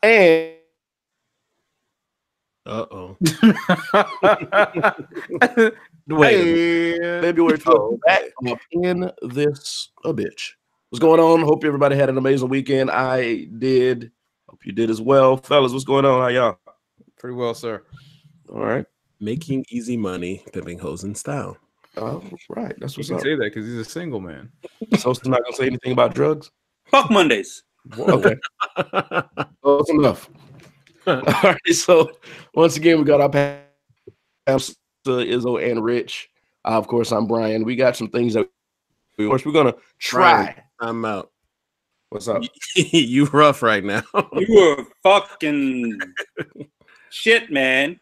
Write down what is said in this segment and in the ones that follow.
And February 12th, back up in this bitch. What's going on? Hope everybody had an amazing weekend. I did. Hope you did as well. Fellas, what's going on? How y'all? Pretty well, sir. All right. Making easy money, pimping hoes in style. Oh, right. That's what's You up. can say that because he's a single man. So it's not gonna say anything about drugs. Fuck Mondays. Okay. Close enough. All right. So once again, we got our panelists, Izzo and Rich. Of course, I'm Brian. We got some things that we're gonna try. Brian, I'm out. What's up? You rough right now. You were fucking shit, man.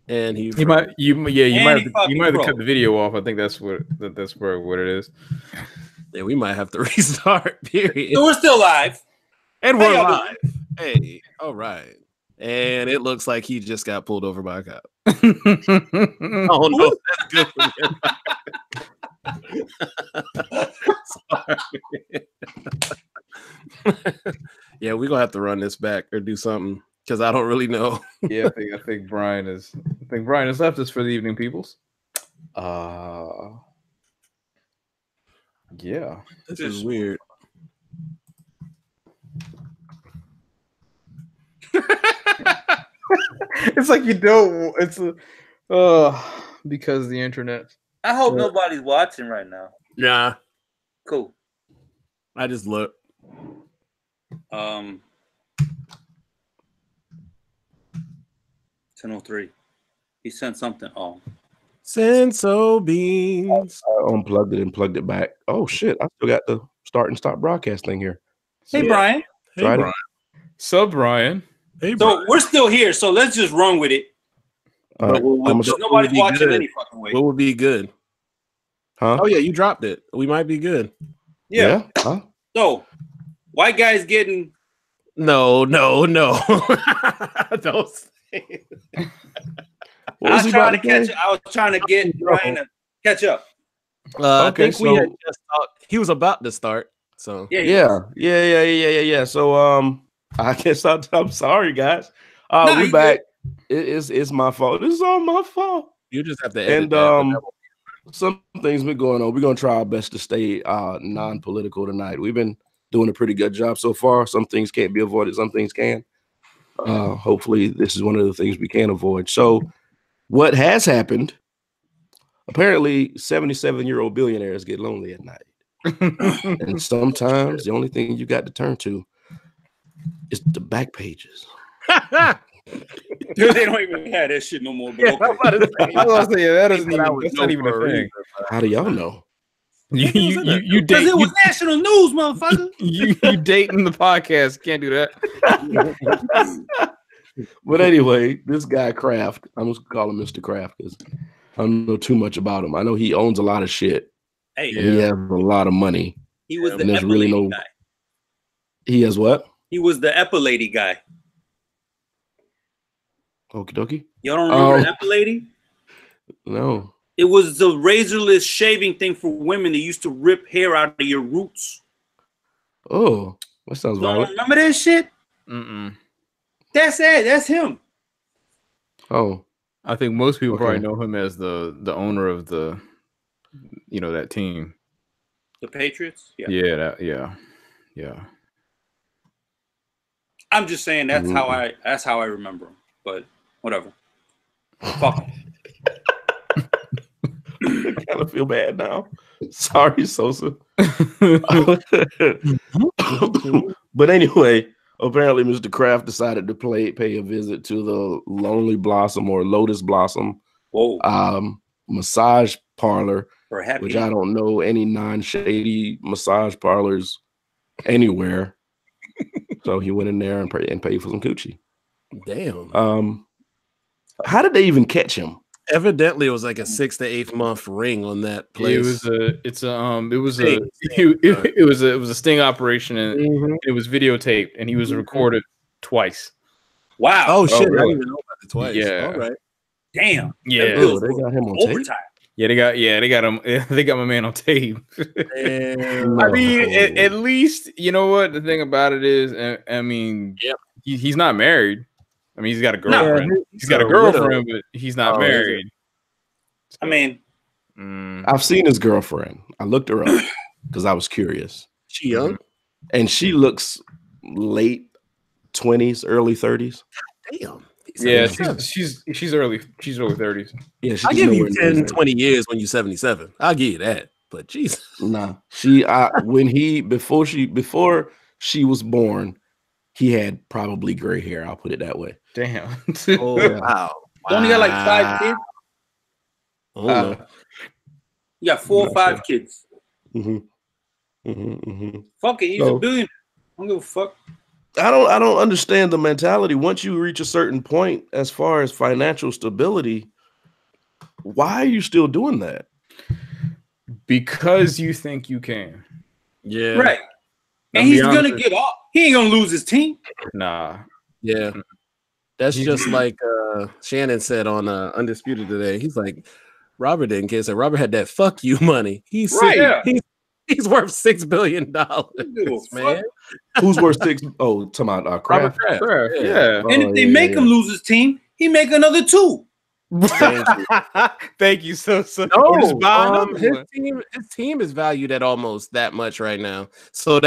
And you might have to broke. cut the video off. I think that's what it is. Yeah, we might have to restart. Period. So we're still live. And we're Hey, y'all live. Hey, all right. And it looks like he just got pulled over by a cop. Oh no, that's good for you. Yeah, we're gonna have to run this back or do something because I don't really know. Yeah, I think Brian has left us for the evening, peoples. Yeah. This is weird. It's like you don't. It's because the internet. I hope nobody's watching right now. Nah, Cool. I just look. 10:03. He sent something. Oh, Senso beans. I unplugged it and plugged it back. Oh shit! I still got the start and stop broadcast thing here. hey Yeah. Brian. Hey, Tried it. Brian. So Brian. Hey, So Brian. we're still here. So let's just run with it. All right. What would Nobody's be watching good? any fucking way. What would be good? Huh? Oh yeah, you dropped it. We might be good. Yeah. Huh? So white guys getting. No. Don't say it. What I was was he trying about to to catch. say? I was trying to get Brian to catch up. I Okay, think we had just talked. He was about to start. So Yeah. So I guess I'm sorry, guys. No, We you back. It's my fault. This is all my fault. you just have to edit And that. some things been going on. We're gonna try our best to stay non-political tonight. We've been doing a pretty good job so far. Some things can't be avoided, some things can. Hopefully this is one of the things we can avoid. So what has happened, apparently 77-year-old billionaires get lonely at night. And sometimes the only thing you got to turn to is the back pages. They don't even have that shit no more. But okay. I was gonna say, that isn't even. That's not even a thing. How do y'all know? You Because date. it was national news, motherfucker. You dating the podcast. Can't do that. But anyway, this guy Kraft, I'm just gonna call him Mr. Kraft because I don't know too much about him. I know he owns a lot of shit. Hey, And he has a lot of money. he was the And there's really Epilady no- guy. He has what? He was the Epilady guy. Okie dokie. Y'all don't remember Oh. Epilady? No. It was the razorless shaving thing for women that used to rip hair out of your roots. Oh, that sounds Y'all don't violent. remember that shit? Mm-mm. That's it. That's him. Oh, I think most people Okay. probably know him as the owner of the, that team. The Patriots? Yeah. Yeah. I'm just saying that's how I remember him. But whatever. Fuck him. I kind of feel bad now. Sorry, Sosa. But anyway, apparently Mr. Kraft decided to pay a visit to the Lonely Blossom or Lotus Blossom Whoa. massage parlor, For happy. which I don't know any non-shady massage parlors anywhere. So he went in there and paid for some coochie. Damn. How did they even catch him? Evidently, it was like a 6 to 8 month ring on that place. It was a sting operation, and it was videotaped, and he was recorded twice. Wow. Oh shit! I really? didn't even know about it twice. Yeah. All right. Damn. Yeah. Oh, they got him on tape. Overtime. Yeah, they got him. They got my man on tape. I mean, at least you know what the thing about it is. I mean, he's not married. I mean, he's got a girlfriend. He's got a girlfriend, but he's not married. I mean, I've seen his girlfriend. I looked her up because I was curious. She young, and she looks late 20s, early 30s. Damn. Yeah, she's early 30s. Yeah, I'll give you 10, 20 years when you're 77. I'll give you that. But jeez. Nah. Before she was born, he had probably gray hair. I'll put it that way. Damn. Oh, wow. Don't you got like 5 kids? Oh, no. You got 4 or 5 kids. Mm-hmm. Fuck it, he's a billionaire. I don't give a fuck. I don't understand the mentality. Once you reach a certain point as far as financial stability, why are you still doing that? Because you think you can. Yeah. Right. And he's gonna get off. He ain't gonna lose his team. Nah. Yeah. That's just like Shannon said on Undisputed today. He's like, Robert didn't care. So Robert had that fuck you money. He's he's worth $6 billion, man. Who's worth $6? Oh, talking about Kraft. Yeah. And if they make him lose his team, he make another 2. Thank you so. No, his team is valued at almost that much right now. So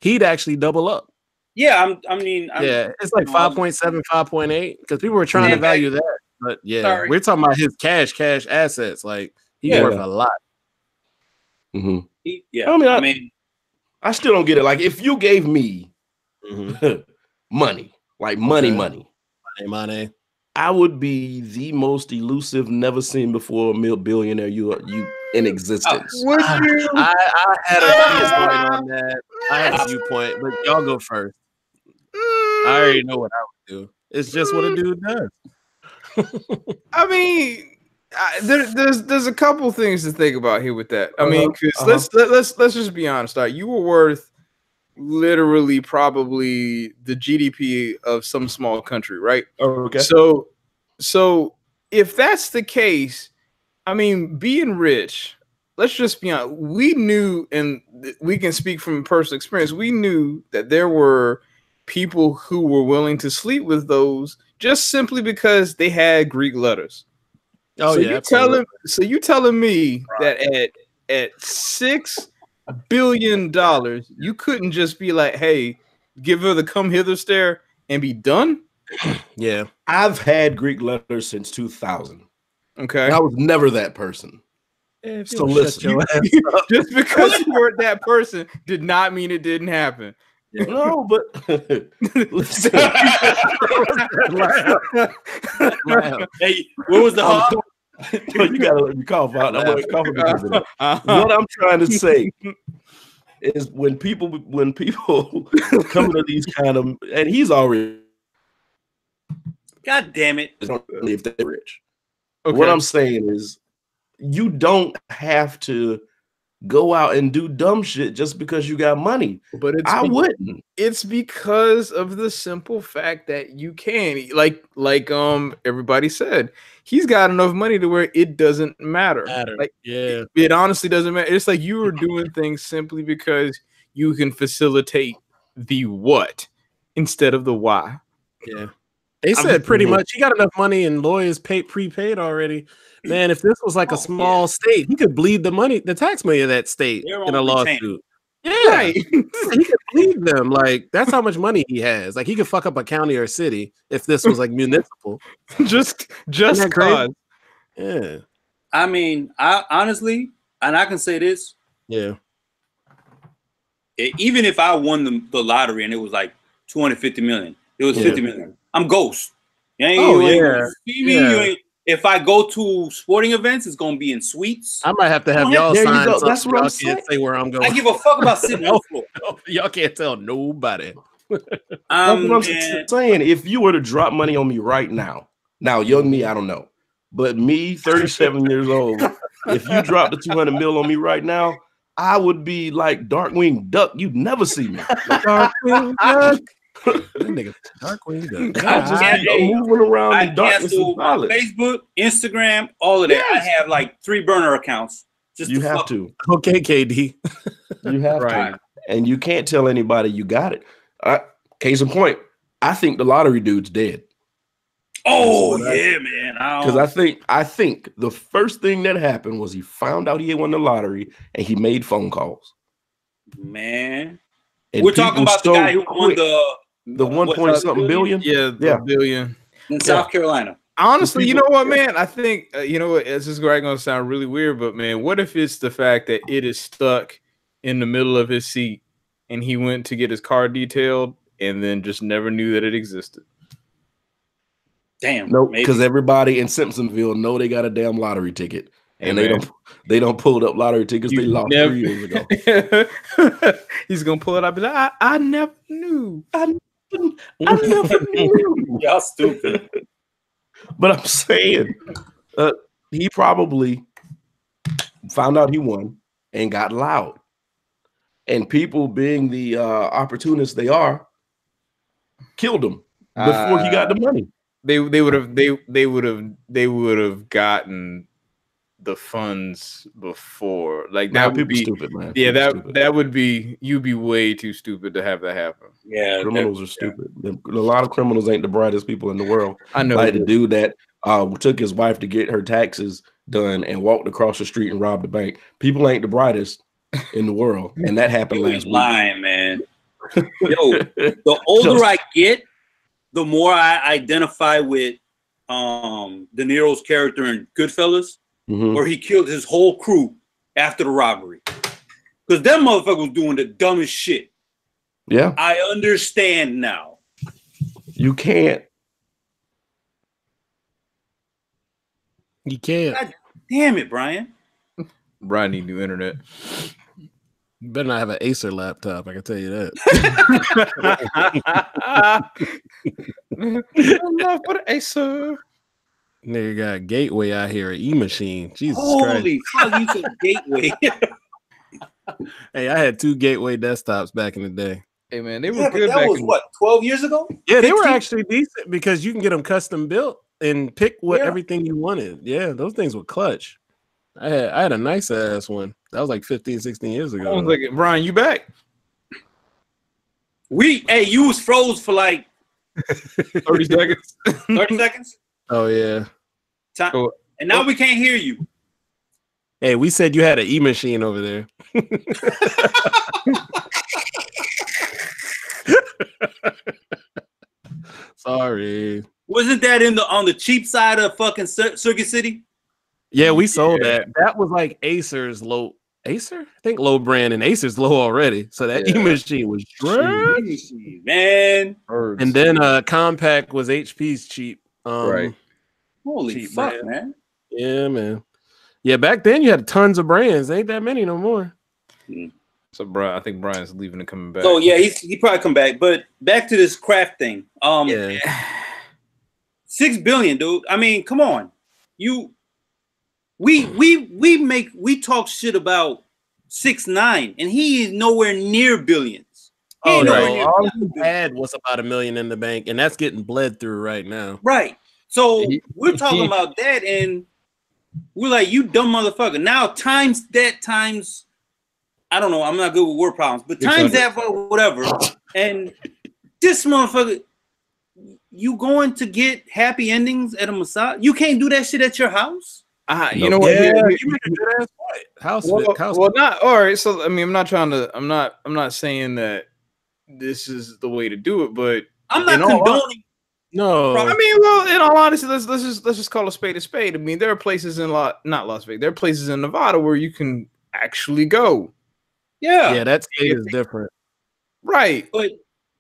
he'd actually double up. Yeah, I mean, it's like 5.7, 5.8 because people were trying to value that. But we're talking about his cash assets. Like he's worth a lot. Mm-hmm. I mean, I still don't get it. Like, if you gave me money, like money, I would be the most elusive, never seen before billionaire you in existence. I had a viewpoint on that. I had a viewpoint, but y'all go first. I already know what I would do. It's just what a dude does. I mean, there's a couple things to think about here with that. I mean, because let's just be honest. You were worth literally probably the GDP of some small country, right? Okay. So if that's the case, I mean, being rich. Let's just be honest. We knew, and we can speak from personal experience. We knew that there were people who were willing to sleep with those just simply because they had Greek letters. Oh, so you telling me that at $6 billion, you couldn't just be like, hey, give her the come hither stare and be done? Yeah. I've had Greek letters since 2000. Okay. And I was never that person. So listen, just because you weren't that person did not mean it didn't happen. Yeah. No, but listen. Hey, what was the hard? You gotta let me cough out. I'm gonna cough because of that. What I'm trying to say is when people come to these kind of, and he's already, God damn it, if they're rich. Okay. What I'm saying is, you don't have to go out and do dumb shit just because you got money. But I wouldn't. It's because of the simple fact that you can. Like everybody said, he's got enough money to where it doesn't matter. Like, it honestly doesn't matter. It's like you were doing things simply because you can facilitate the what instead of the why. Yeah. They said pretty much he got enough money and lawyers prepaid already. Man, if this was like a small state, he could bleed the tax money of that state in a lawsuit. Yeah, right. He could bleed them. Like, that's how much money he has. Like, he could fuck up a county or a city if this was like municipal. just cause. Yeah. I mean, I honestly, and I can say this. Yeah. Even if I won the lottery and it was like 250 million, it was 50 million. I'm Ghost. You ain't see me. If I go to sporting events, it's gonna be in suites. I might have to have y'all sign something. That's what I'm saying. Can't say where I'm going. I give a fuck about sitting on the floor. Y'all can't tell nobody. That's what I'm saying. If you were to drop money on me right now, young me, I don't know, but me, 37 years old, if you dropped the 200 mil on me right now, I would be like Darkwing Duck. You'd never see me. Darkwing Duck. nigga Darkwing. Moving around I in darkness cancel my Facebook, Instagram, all of that. Yes. I have like 3 burner accounts. Just you have to. Okay, KD. You have to. And you can't tell anybody you got it. Case in point, I think the lottery dude's dead. Oh yeah, man. Because I think the first thing that happened was he found out he had won the lottery and he made phone calls. Man, and we're talking about the guy who won the 1.something billion. Yeah, the billion in South Carolina. Honestly, you know what, man? I think you know what. This is going to sound really weird, but man, what if it's the fact that it is stuck in the middle of his seat and he went to get his car detailed and then just never knew that it existed? Damn. No, because everybody in Simpsonville know they got a damn lottery ticket. And they don't pull up lottery tickets they lost 3 years ago. He's gonna pull it up and be like, I never knew. I never knew. Y'all stupid. But I'm saying he probably found out he won and got loud. And people, being the opportunists they are, killed him before he got the money. They would have gotten the funds before. Like now, that would be stupid, man. Yeah, that would be, you'd be way too stupid to have that happen. Yeah, criminals are stupid. A lot of criminals ain't the brightest people in the world. I know. Like the dude that took his wife to get her taxes done and walked across the street and robbed the bank. People ain't the brightest in the world, and that happened last week. Lying, man. Yo, the older I get, the more I identify with De Niro's character in Goodfellas, where he killed his whole crew after the robbery. Because that motherfucker was doing the dumbest shit. Yeah. I understand now. You can't. You can't. God damn it, Brian. Brian need new internet. You better not have an Acer laptop, I can tell you that. Love for the Acer. Nigga got Gateway out here, an E-machine. Jesus Holy Christ. fuck, you said Gateway. Hey, I had 2 Gateway desktops back in the day. Hey man, they were good. That was what, 12 years ago? Yeah, they were actually decent because you can get them custom built and pick everything you wanted. Yeah, those things were clutch. I had a nice ass one. That was like 15, 16 years ago. I was like, Brian, you back? You was froze for like 30 seconds. 30 seconds? Oh yeah. And now we can't hear you. Hey, we said you had an E-machine over there. Sorry. Wasn't that on the cheap side of fucking Circuit City? Yeah, we sold that. That was like Acer's low. Acer? I think low brand, and Acer's low already. So that E-machine was trash. Man. And then Compaq was HP's cheap. Right. Holy cheap fuck, brand. man. Yeah, man. Yeah, back then you had tons of brands. Ain't that many no more. So, Brian, I think Brian's leaving and coming back. So yeah, he probably come back. But back to this Kraft thing. $6 billion, dude. I mean, come on. We talk shit about 6ix9ine, and he is nowhere near billions. All he had was about $1 million in the bank, and that's getting bled through right now. Right. So we're talking about that, and we're like, you dumb motherfucker. Now times I don't know, I'm not good with word problems, but times that for whatever. And this motherfucker, you going to get happy endings at a massage? You can't do that shit at your house? You know what? Yeah, you make a good ass point. House. Well, not all right. So I mean, I'm not saying that this is the way to do it, but I'm not condoning. No, I mean, well, in all honesty, let's just call a spade a spade. I mean, there are places in not Las Vegas. There are places in Nevada where you can actually go. Yeah, that state is different, right? But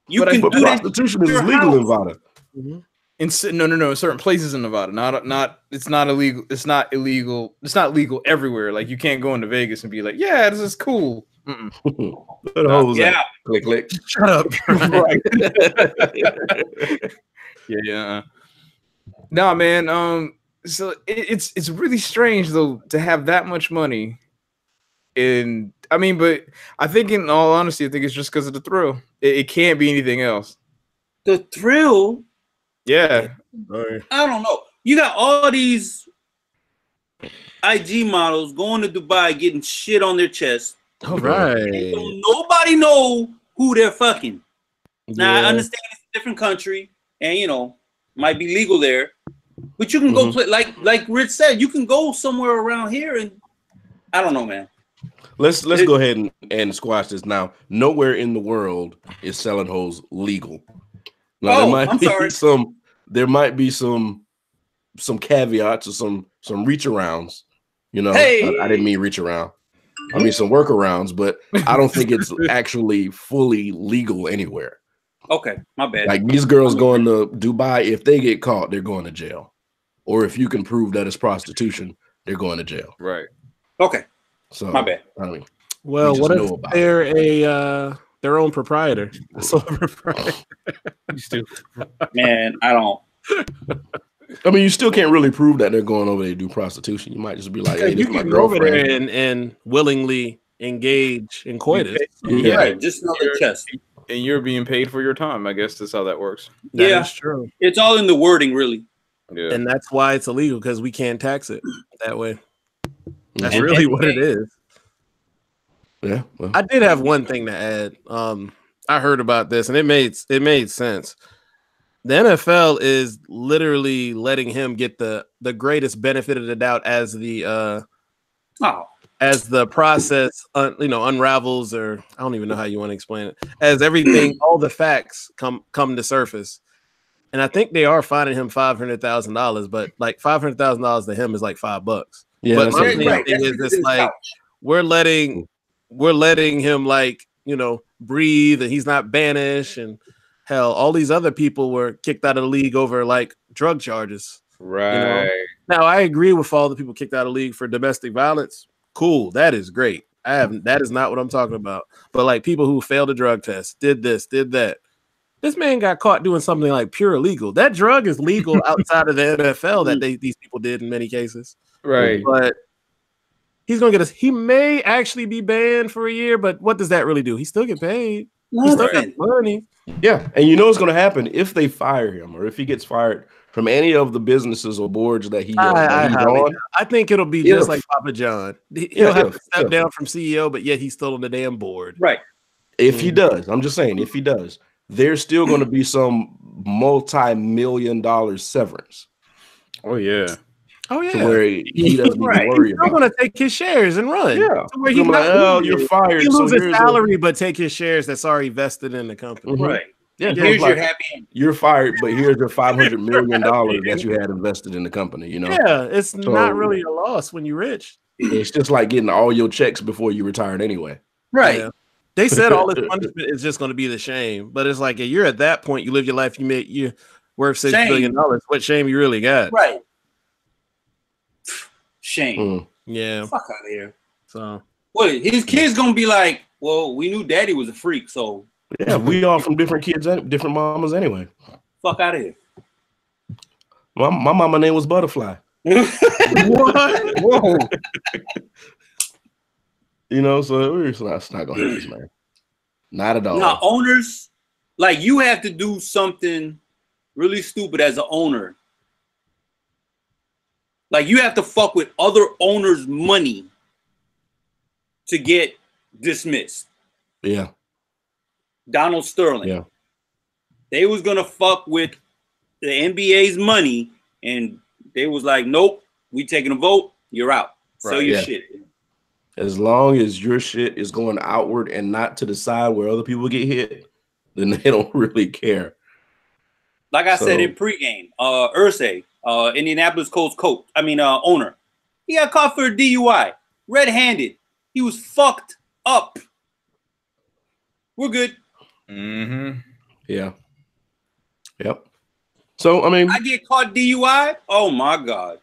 prostitution is legal in Nevada. No, in certain places in Nevada, it's not illegal. It's not illegal. It's not legal everywhere. Like you can't go into Vegas and be like, yeah, this is cool. Click, click. Shut up. Yeah. No, man. So it's really strange though to have that much money. But I think in all honesty, I think it's just because of the thrill. It can't be anything else. the thrill. Yeah. I don't know. You got all these IG models going to Dubai getting shit on their chest. All right. Nobody know who they're fucking. Now I understand it's a different country, and you know, might be legal there. But you can go play like Rich said, you can go somewhere around here and I don't know, man. Let's go ahead and squash this now. Nowhere in the world is selling hoes legal. Now, there might be some caveats or some reach arounds. You know, I didn't mean reach around. I mean some workarounds, but I don't think it's actually fully legal anywhere. Okay, my bad. Like these girls going to Dubai, if they get caught, they're going to jail. Or if you can prove that it's prostitution, they're going to jail. Right. Okay. So my bad. I mean, well, what if they're their own proprietor? Man, I don't. I mean, you still can't really prove that they're going over there to do prostitution. You might just be like, hey, you can go over there and willingly engage in coitus. Yeah, right. Just know their chest. And you're being paid for your time. I guess that's how that works. That's true. It's all in the wording, really. Yeah. And that's why it's illegal, because we can't tax it that way. That's really what it is. Yeah. Well. I did have one thing to add. I heard about this and it made sense. The NFL is literally letting him get the greatest benefit of the doubt as the process unravels, or I don't even know how you want to explain it, as everything all the facts come to surface. And I think they are fining him $500,000, but like $500,000 to him is like $5. Yeah, but my thing is it's like we're letting him like, you know, breathe, and he's not banished, and hell, all these other people were kicked out of the league over like drug charges. Right. You know? Now I agree with all the people kicked out of the league for domestic violence. Cool, that is great. That is not what I'm talking about. But like people who failed a drug test, did this, did that. This man got caught doing something like pure illegal. That drug is legal outside of the NFL that these people did in many cases. Right. But he's going to get he may actually be banned for a year, but what does that really do? He still get paid. He still got money. Yeah. And you know what's going to happen if they fire him, or if he gets fired from any of the businesses or boards that he's on. I think it'll be just like Papa John. He'll have to step down from CEO, but yet he's still on the damn board. Right. If he does, I'm just saying, if he does, there's still going to be some multi-million-dollar severance. Oh yeah. Oh yeah. To where he doesn't even worry about. He's going to take his shares and run. Yeah. To where he's not you're fired. He loses his salary, but take his shares that's already vested in the company. Mm-hmm. Right. Yeah. Here's your happy. You're fired, but here's your $500 million that you had invested in the company. You know. Yeah, it's not really a loss when you're rich. It's just like getting all your checks before you retired anyway. Right. Yeah. They said all this punishment is just going to be the shame, but it's like you're at that point. You live your life. You're worth $6 billion. What shame you really got? Right. Shame. Yeah. Fuck out of here. So, what? His kids gonna be like, well, we knew Daddy was a freak, so yeah, we all from different kids, different mamas anyway. Fuck out of here. My mama name was Butterfly. What? Whoa. You know, so it's not gonna happen, man. Not at all. Now, owners, like, you have to do something really stupid as an owner. Like, you have to fuck with other owners' money to get dismissed. Yeah. Donald Sterling. Yeah. They was gonna fuck with the NBA's money, and they was like, nope, we taking a vote, you're out. Sell your shit. As long as your shit is going outward and not to the side where other people get hit, then they don't really care. Like I said in pregame, Irsay, Indianapolis Colts owner, he got caught for a DUI, red-handed. He was fucked up. We're good. Mm-hmm. Yeah. Yep. So, I mean, I get caught DUI. Oh my God.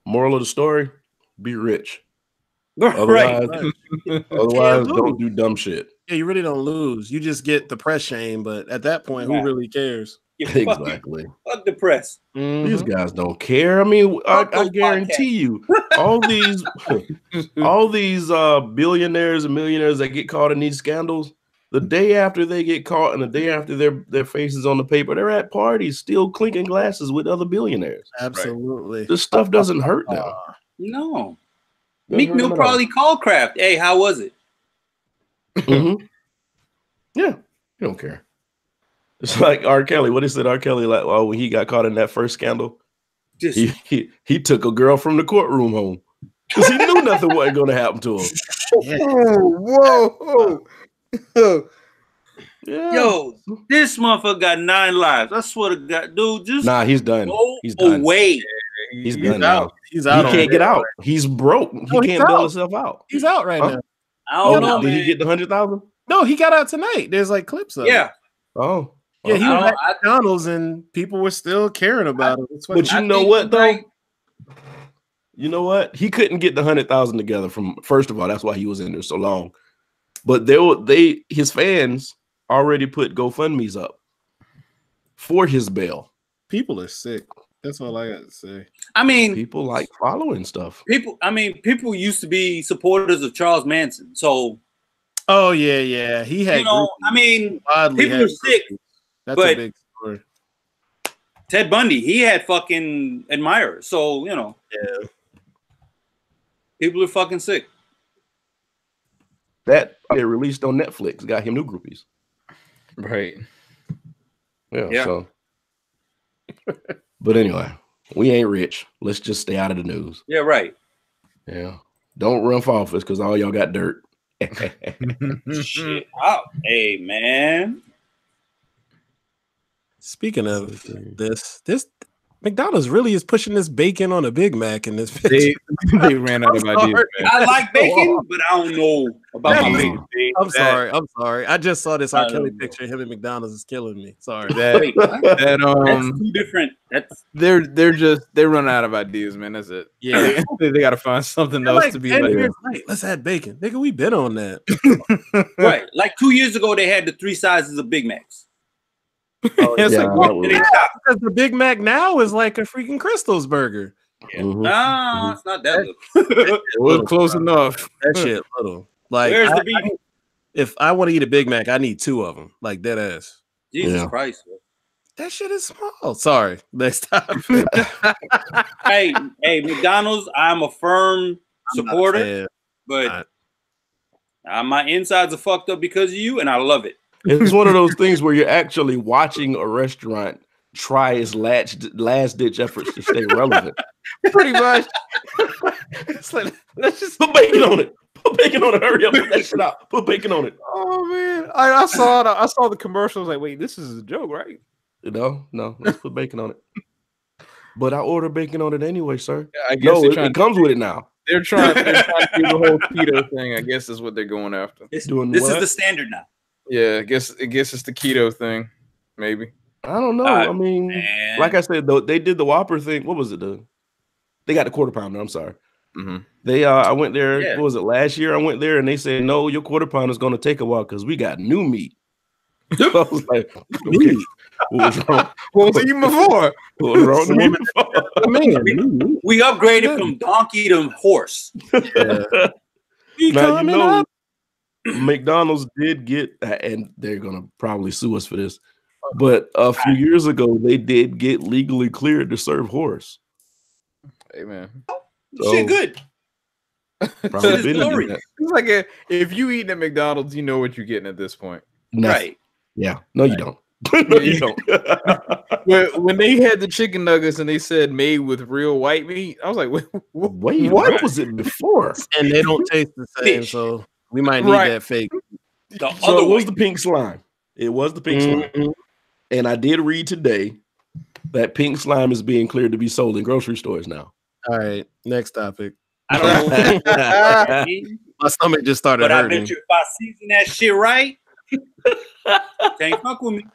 Moral of the story, be rich. Otherwise, don't do dumb shit. Yeah, you really don't lose. You just get the press shame, but at that point, who really cares? Exactly. Fuck the press. These guys don't care. I mean, I guarantee you, all these billionaires and millionaires that get caught in these scandals, The day after they get caught and the day after their faces on the paper, they're at parties still clinking glasses with other billionaires. Absolutely. This stuff doesn't hurt them. No. Meek Mill probably called Kraft. Hey, how was it? Mm-hmm. Yeah, you don't care. It's like R. Kelly. What is it? R. Kelly, like, oh, when he got caught in that first scandal, he took a girl from the courtroom home because he knew nothing wasn't going to happen to him. Whoa. Yeah. Yo, this motherfucker got 9 lives. I swear to God, dude, just he's done. He's done. Away. He's done now. He's out. He can't get out. He's broke. He can't bail himself out. He's out right now. I don't know. Did he get the 100,000? No, he got out tonight. There's like clips of it. Oh. Yeah, he was at McDonald's and people were still caring about him. But you know what, though? You know what? He couldn't get the 100,000 together from, first of all, that's why he was in there so long. But his fans already put GoFundMe's up for his bail. People are sick. That's all I got to say. I mean, people like following stuff. People used to be supporters of Charles Manson. So, oh yeah, he had. People are sick. That's a big story. Ted Bundy, he had fucking admirers. So people are fucking sick. That it released on Netflix got him new groupies. Right. Yeah. So. But anyway, we ain't rich. Let's just stay out of the news. Yeah, right. Yeah. Don't run for office because all y'all got dirt. Shit. Oh, hey, man. Speaking of this McDonald's really is pushing this bacon on a Big Mac in this picture. They ran out of ideas. Man. I like bacon, but I don't know about my bacon. I'm sorry. I just saw this R. Kelly picture. Him at McDonald's is killing me. Sorry. That's too different. They're running out of ideas, man. That's it. Yeah, they got to find something else to be like. Let's add bacon, nigga. We been on that. Right, like 2 years ago, they had the 3 sizes of Big Macs. Oh, because the Big Mac now is like a freaking Crystal's burger. Yeah. No, it's not that little. It was close enough. That shit little. Like, where's the beef? If I want to eat a Big Mac, I need 2 of them. Like dead ass. Jesus Christ. Bro. That shit is small. Sorry. Next time. hey, McDonald's, I'm a firm supporter, but my insides are fucked up because of you, and I love it. It's one of those things where you're actually watching a restaurant try its last ditch efforts to stay relevant. Pretty much. It's like, let's just put bacon on it. Put bacon on it. Hurry up. Put that shit out. Put bacon on it. Oh man, I saw the commercials. Like, wait, this is a joke, right? No. Let's put bacon on it. But I order bacon on it anyway, sir. Yeah, I guess it comes with it now. They're trying to do the whole keto thing. I guess is what they're going after. This is the standard now. Yeah, I guess it's the keto thing, maybe. I don't know. I mean, like I said, though, they did the Whopper thing. What was it? They got the quarter pounder. I'm sorry. Mm-hmm. They I went there. Yeah. What was it? Last year I went there and they said, no, your quarter pounder is going to take a while because we got new meat. So I was like, okay, what was wrong? What was even before? What was wrong with me? We upgraded from donkey to horse. Now, you know, McDonald's did get, and they're gonna probably sue us for this, but a few years ago they did get legally cleared to serve horse. Hey man, so, shit good. Probably been it's like if you eat at McDonald's, you know what you're getting at this point, right? Yeah, no, you don't. No, you don't. when they had the chicken nuggets and they said made with real white meat, I was like, wait, what was it before? And they don't taste the same, so. We might need that fake. So it was the pink slime. It was the pink slime. And I did read today that pink slime is being cleared to be sold in grocery stores now. All right. Next topic. I don't know. My stomach just started hurting. But I bet you if I season that shit right, can't fuck with me.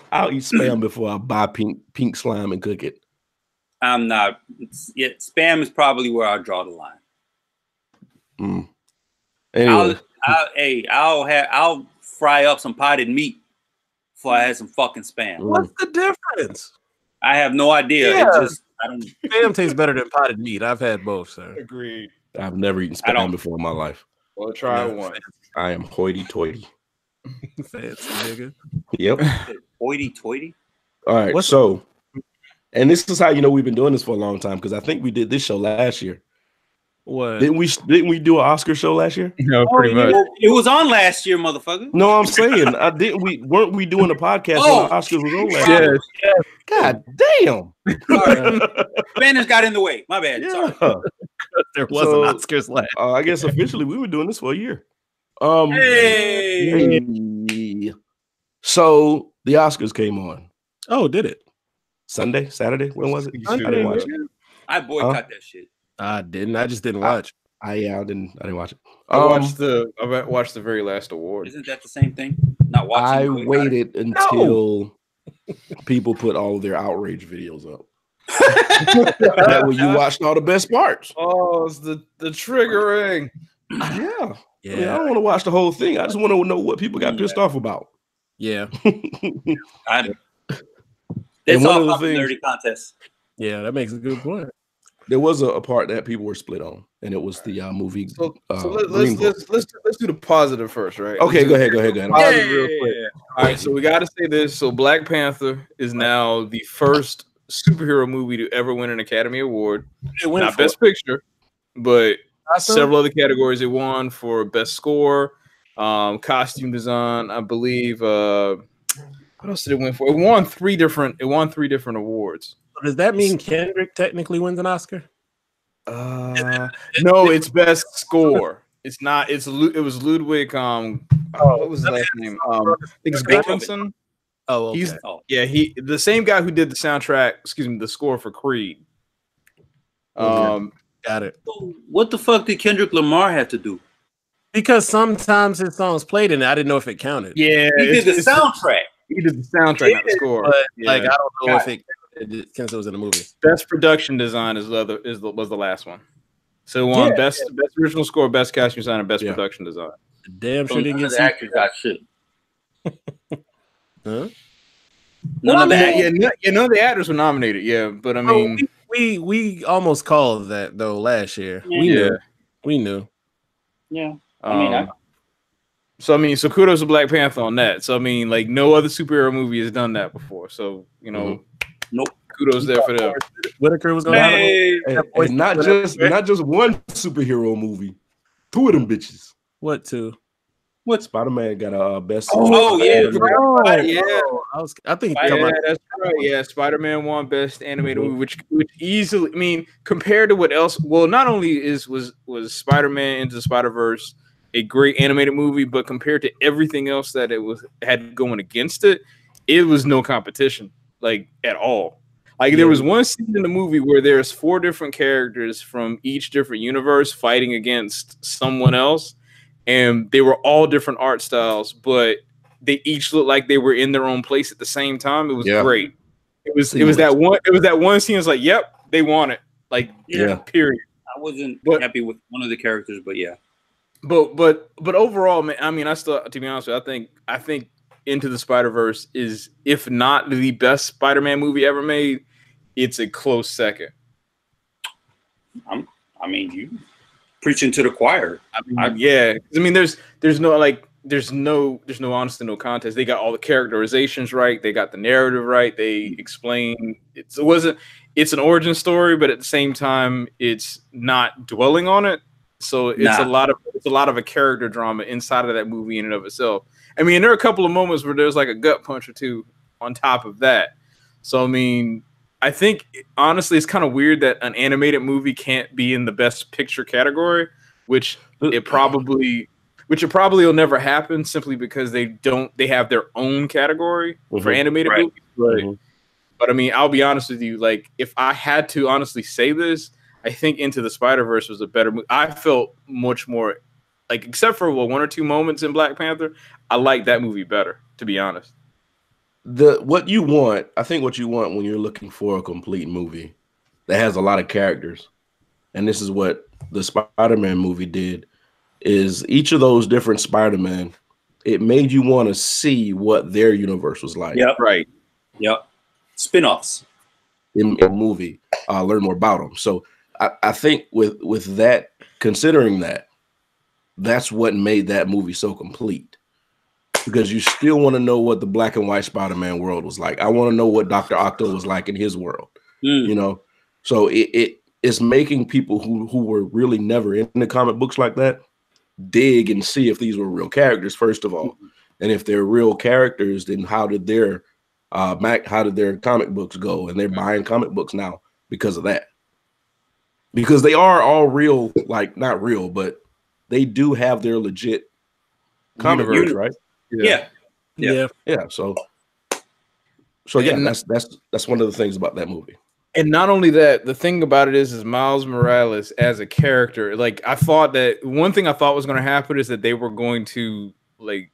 I'll eat Spam before I buy pink slime and cook it. I'm not. Spam is probably where I draw the line. Anyway. I'll fry up some potted meat before I had some fucking Spam. What's the difference? I have no idea. Yeah. Spam tastes better than potted meat. I've had both, sir. Agreed. I've never eaten Spam before in my life. Well, try one. I am hoity-toity. Fancy nigga. Yep. Hoity-toity. All right. And this is how you know we've been doing this for a long time, because I think we did this show last year. What? Didn't we do an Oscar show last year? No, pretty much. It was on last year, motherfucker. No, I'm saying weren't we doing a podcast when the Oscars was on last year? Yes. God damn. Spanish got in the way. My bad. Yeah. Sorry. There was an Oscars last. I guess officially we were doing this for a year. Hey. So the Oscars came on. Oh, did it? Sunday, Saturday? When was it? I didn't watch it. I boycott that shit. I didn't. I just didn't watch. I didn't watch it. I watched the very last award. Isn't that the same thing? Not watching. I waited until people put all of their outrage videos up. That way you watched all the best parts. Oh, it's the triggering. Yeah. I mean, I don't want to watch the whole thing. I just want to know what people got pissed off about. Yeah. It's all popularity contest. Yeah, that makes a good point. There was a part that people were split on, and it was the movie. So let's do the positive first, right? Okay, go ahead. Positive real quick. All right, so we got to say this. So Black Panther is now the first superhero movie to ever win an Academy Award. Not Best Picture, but several other categories. It won for Best Score, costume design, I believe. What else did it win for? It won three different awards. Does that mean Kendrick technically wins an Oscar? No, it's Best Score. It's not. It was Ludwig. What was his last name? I think it's Göransson. Oh, okay. The same guy who did the soundtrack. Excuse me, the score for Creed. Got it. So what the fuck did Kendrick Lamar have to do? Because sometimes his songs played in it. I didn't know if it counted. Yeah, he did the soundtrack. He did the soundtrack, not the score. But I don't know if it since it was in the movie. Best production design was the last one. So it won best original score, best costume design, and best production design. Damn sure didn't get the actors got shit. Huh? None of the actors were nominated. Yeah, but I mean, we almost called that though last year. Yeah. We knew. Yeah. So kudos to Black Panther on that. So I mean, like no other superhero movie has done that before. So nope. Kudos there for them. Whitaker was going to have not just one superhero movie, two of them bitches. What two? What Spider-Man got a best? Oh yeah. I think that's right. Yeah, Spider-Man won best animated movie, which easily. I mean, compared to what else? Well, not only was Spider-Man Into the Spider-Verse a great animated movie, but compared to everything else that it had going against it, it was no competition, like at all. Like there was one scene in the movie where there's 4 different characters from each different universe fighting against someone else, and they were all different art styles, but they each looked like they were in their own place at the same time. It was great. It was that one scene. It's like, yep, they won it. Like, period. I wasn't happy with one of the characters, but yeah. But overall, man, I mean, I still, to be honest with you, I think Into the Spider-Verse is, if not the best Spider-Man movie ever made, it's a close second. I mean, you preaching to the choir. I mean, there's no honest to no contest. They got all the characterizations right. They got the narrative right. They explain it's an origin story, but at the same time, it's not dwelling on it. So it's a lot of a character drama inside of that movie in and of itself. I mean, there are a couple of moments where there's like a gut punch or two on top of that. So I mean, I think honestly, it's kind of weird that an animated movie can't be in the best picture category, which it probably will never happen simply because they have their own category for animated movies. But I mean, I'll be honest with you, like if I had to honestly say this, I think Into the Spider-Verse was a better movie. I felt much more like, except for one or two moments in Black Panther, I like that movie better, to be honest. I think what you want when you're looking for a complete movie that has a lot of characters, and this is what the Spider-Man movie did, is each of those different Spider-Man, it made you want to see what their universe was like. Yep. Right. Yep. Spin-offs. In a movie, learn more about them. So I think with that, considering that, that's what made that movie so complete. because you still want to know what the black and white Spider-Man world was like. I want to know what Dr. Octo was like in his world. You know, so it's making people who were really never in the comic books like that dig and see if these were real characters, first of all. And if they're real characters, then how did their comic books go? And they're buying comic books now because of that. Because they are all real, like not real, but they do have their legit comic books, right? Yeah. So yeah, that's one of the things about that movie. And not only that, the thing about it is Miles Morales as a character. Like I thought that one thing I thought was going to happen is that they were going to like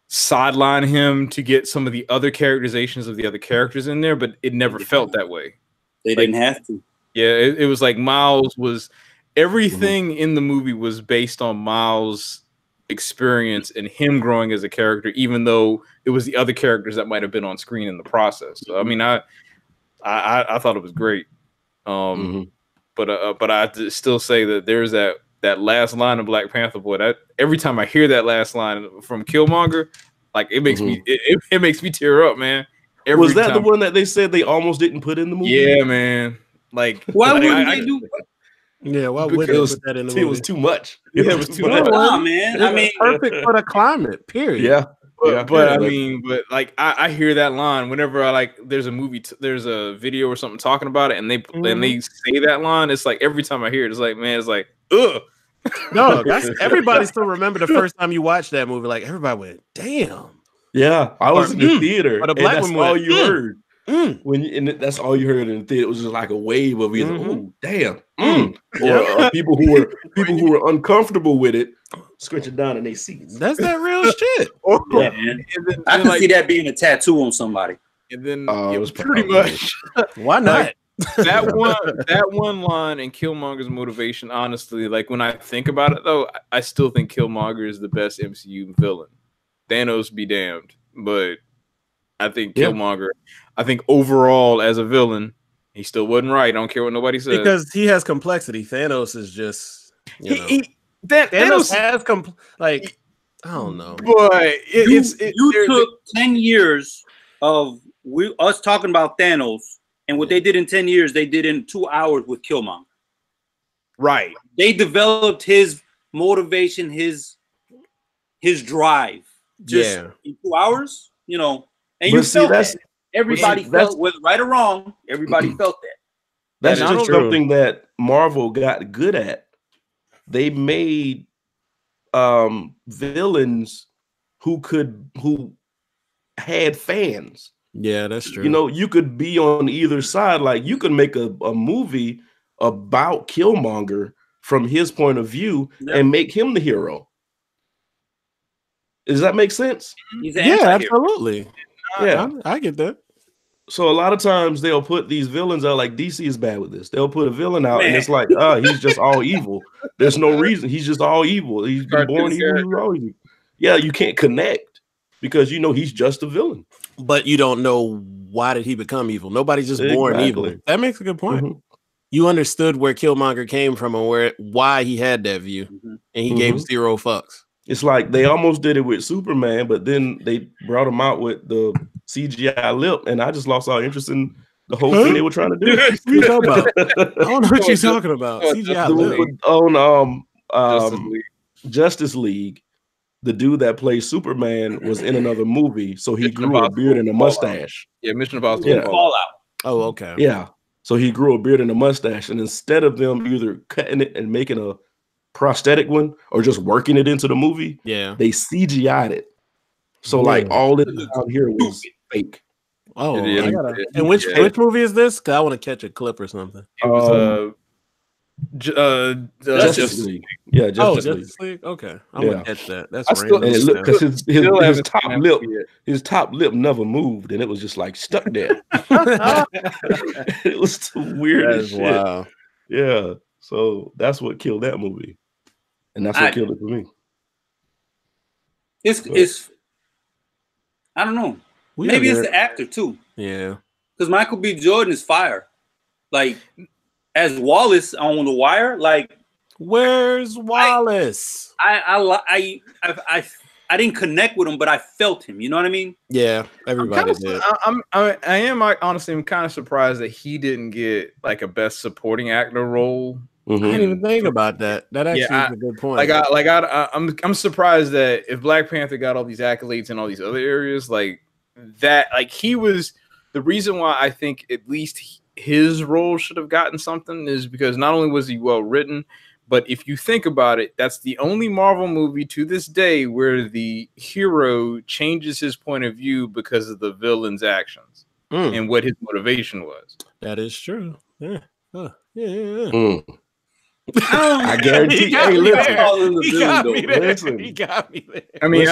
sideline him to get some of the other characterizations of the other characters in there, but it never felt that way. They didn't have to. Yeah, it was like Miles was everything in the movie was based on Miles' experience and him growing as a character, even though it was the other characters that might have been on screen in the process. So I mean, I thought it was great. But I still say that there's that last line of Black Panther, boy. That every time I hear that last line from Killmonger, like it makes me it makes me tear up, man. Was that the one that they said they almost didn't put in the movie? Yeah, man. Like why wouldn't they do? Yeah, why would they put that in the movie? It was too much. It was too much. Nah, man. I mean, perfect for the climate. Period. Yeah. But I mean, but like I hear that line whenever I like. There's a movie, there's a video or something talking about it, and they say that line. It's like every time I hear it, it's like, man, it's like, ugh. No, everybody still remember the first time you watched that movie. Like everybody went, damn. Yeah, I was in the theater, but a black and that's all you heard. That's all you heard in the theater. It was just like a wave of either, oh damn, or people who were uncomfortable with it, scrunching down in their seats. That's that real shit. Yeah, man. I can see that being a tattoo on somebody. And then it was pretty much. Why not? that one line and Killmonger's motivation, honestly, like when I think about it though, I still think Killmonger is the best MCU villain. Thanos be damned, but I think Killmonger, I think overall as a villain, he still wasn't right. I don't care what nobody says. Because he has complexity. Thanos is just Thanos has like I don't know. But you took 10 years of us talking about Thanos, and what they did in 10 years, they did in 2 hours with Killmonger. Right. They developed his motivation, his drive. Just in 2 hours, you know, and you felt that. Everybody felt, whether right or wrong, everybody felt that. That's just something that Marvel got good at. They made villains who had fans. Yeah, that's true. You know, you could be on either side. Like you could make a movie about Killmonger from his point of view and make him the hero. Does that make sense? Yeah, absolutely. Yeah, I get that. So a lot of times they'll put these villains out, like DC is bad with this. They'll put a villain out and it's like, he's just all evil. There's no reason. He's just all evil. He's been born evil. He's all evil. Yeah, you can't connect because you know he's just a villain. But you don't know why did he become evil. Nobody's just born evil. That makes a good point. You understood where Killmonger came from and why he had that view, and he gave zero fucks. It's like they almost did it with Superman, but then they brought him out with the CGI lip, and I just lost all interest in the whole thing they were trying to do. What are you talking about? I don't know what you're talking about. CGI lip. On Justice League, the dude that plays Superman was in another movie, so he grew a beard and a mustache. Yeah, Mission Impossible Fallout. Oh, okay. Yeah, so he grew a beard and a mustache, and instead of them either cutting it and making a prosthetic one or just working it into the movie, they CGI'd it. So like all this out here was fake. Oh, and which movie is this? Because I want to catch a clip or something. It was Justice League. Yeah, Justice League. Okay, I'm gonna catch that. That's random. Because his top lip never moved, and it was just like stuck there. It was too weird. That is wow. Yeah. So that's what killed that movie. And that's what killed it for me. It's I don't know. Maybe it's the actor too. Yeah. Because Michael B. Jordan is fire. Like as Wallace on The Wire, like where's Wallace? I I didn't connect with him, but I felt him. You know what I mean? Yeah, everybody did. Honestly, I'm kind of surprised that he didn't get like a best supporting actor role. I didn't even think about that. That actually is a good point. I'm surprised that if Black Panther got all these accolades in all these other areas, like that, like he was the reason why I think at least his role should have gotten something is because not only was he well written, but if you think about it, that's the only Marvel movie to this day where the hero changes his point of view because of the villain's actions and what his motivation was. That is true. Yeah. I guarantee. He got me there. I mean,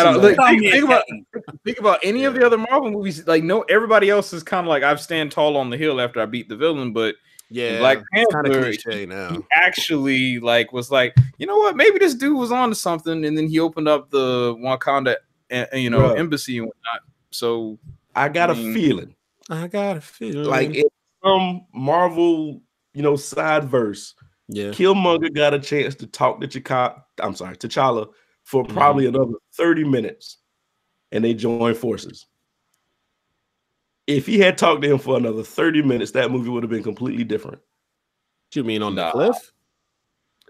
think about any of the other Marvel movies. Like, no, everybody else is kind of like, I've stand tall on the hill after I beat the villain, but Black Panther, he actually like was like, you know what? Maybe this dude was on to something, and then he opened up the Wakanda, embassy and whatnot. So I got a feeling. Like in some Marvel, side verse. Yeah, Killmonger got a chance to talk to T'Challa for probably another 30 minutes, and they joined forces. If he had talked to him for another 30 minutes, that movie would have been completely different. You mean on the cliff?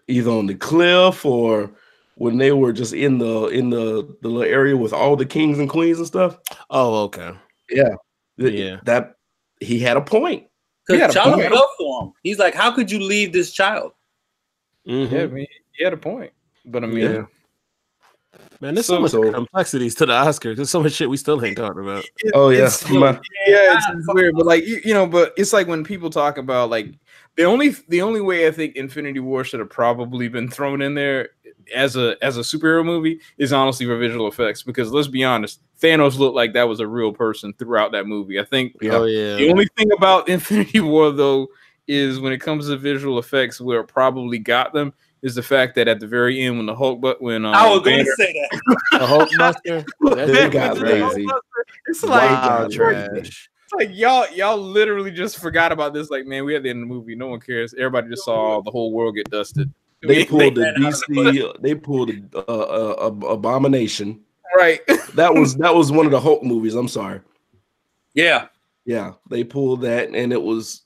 Either on the cliff or when they were just in the little area with all the kings and queens and stuff. Oh, okay. Yeah. That he had a point. Because T'Challa fell for him. He's like, how could you leave this child? Yeah, I mean, he had a point. But I mean, man, there's so much complexities to the Oscars. There's so much shit we still ain't talking about. It's weird, but like but it's like when people talk about like the only way I think Infinity War should have probably been thrown in there as a superhero movie is honestly for visual effects, because let's be honest, Thanos looked like that was a real person throughout that movie. I think the only thing about Infinity War though is when it comes to visual effects where it probably got them is the fact that at the very end when the Hulk, I was going to say that the Hulkbuster, that got lazy. It's like trash. It's like y'all literally just forgot about this. Like, man, we at the end of the movie. No one cares. Everybody just saw the whole world get dusted. They pulled the DC. They pulled Abomination. Right. That was one of the Hulk movies. I'm sorry. Yeah. Yeah, they pulled that, and it was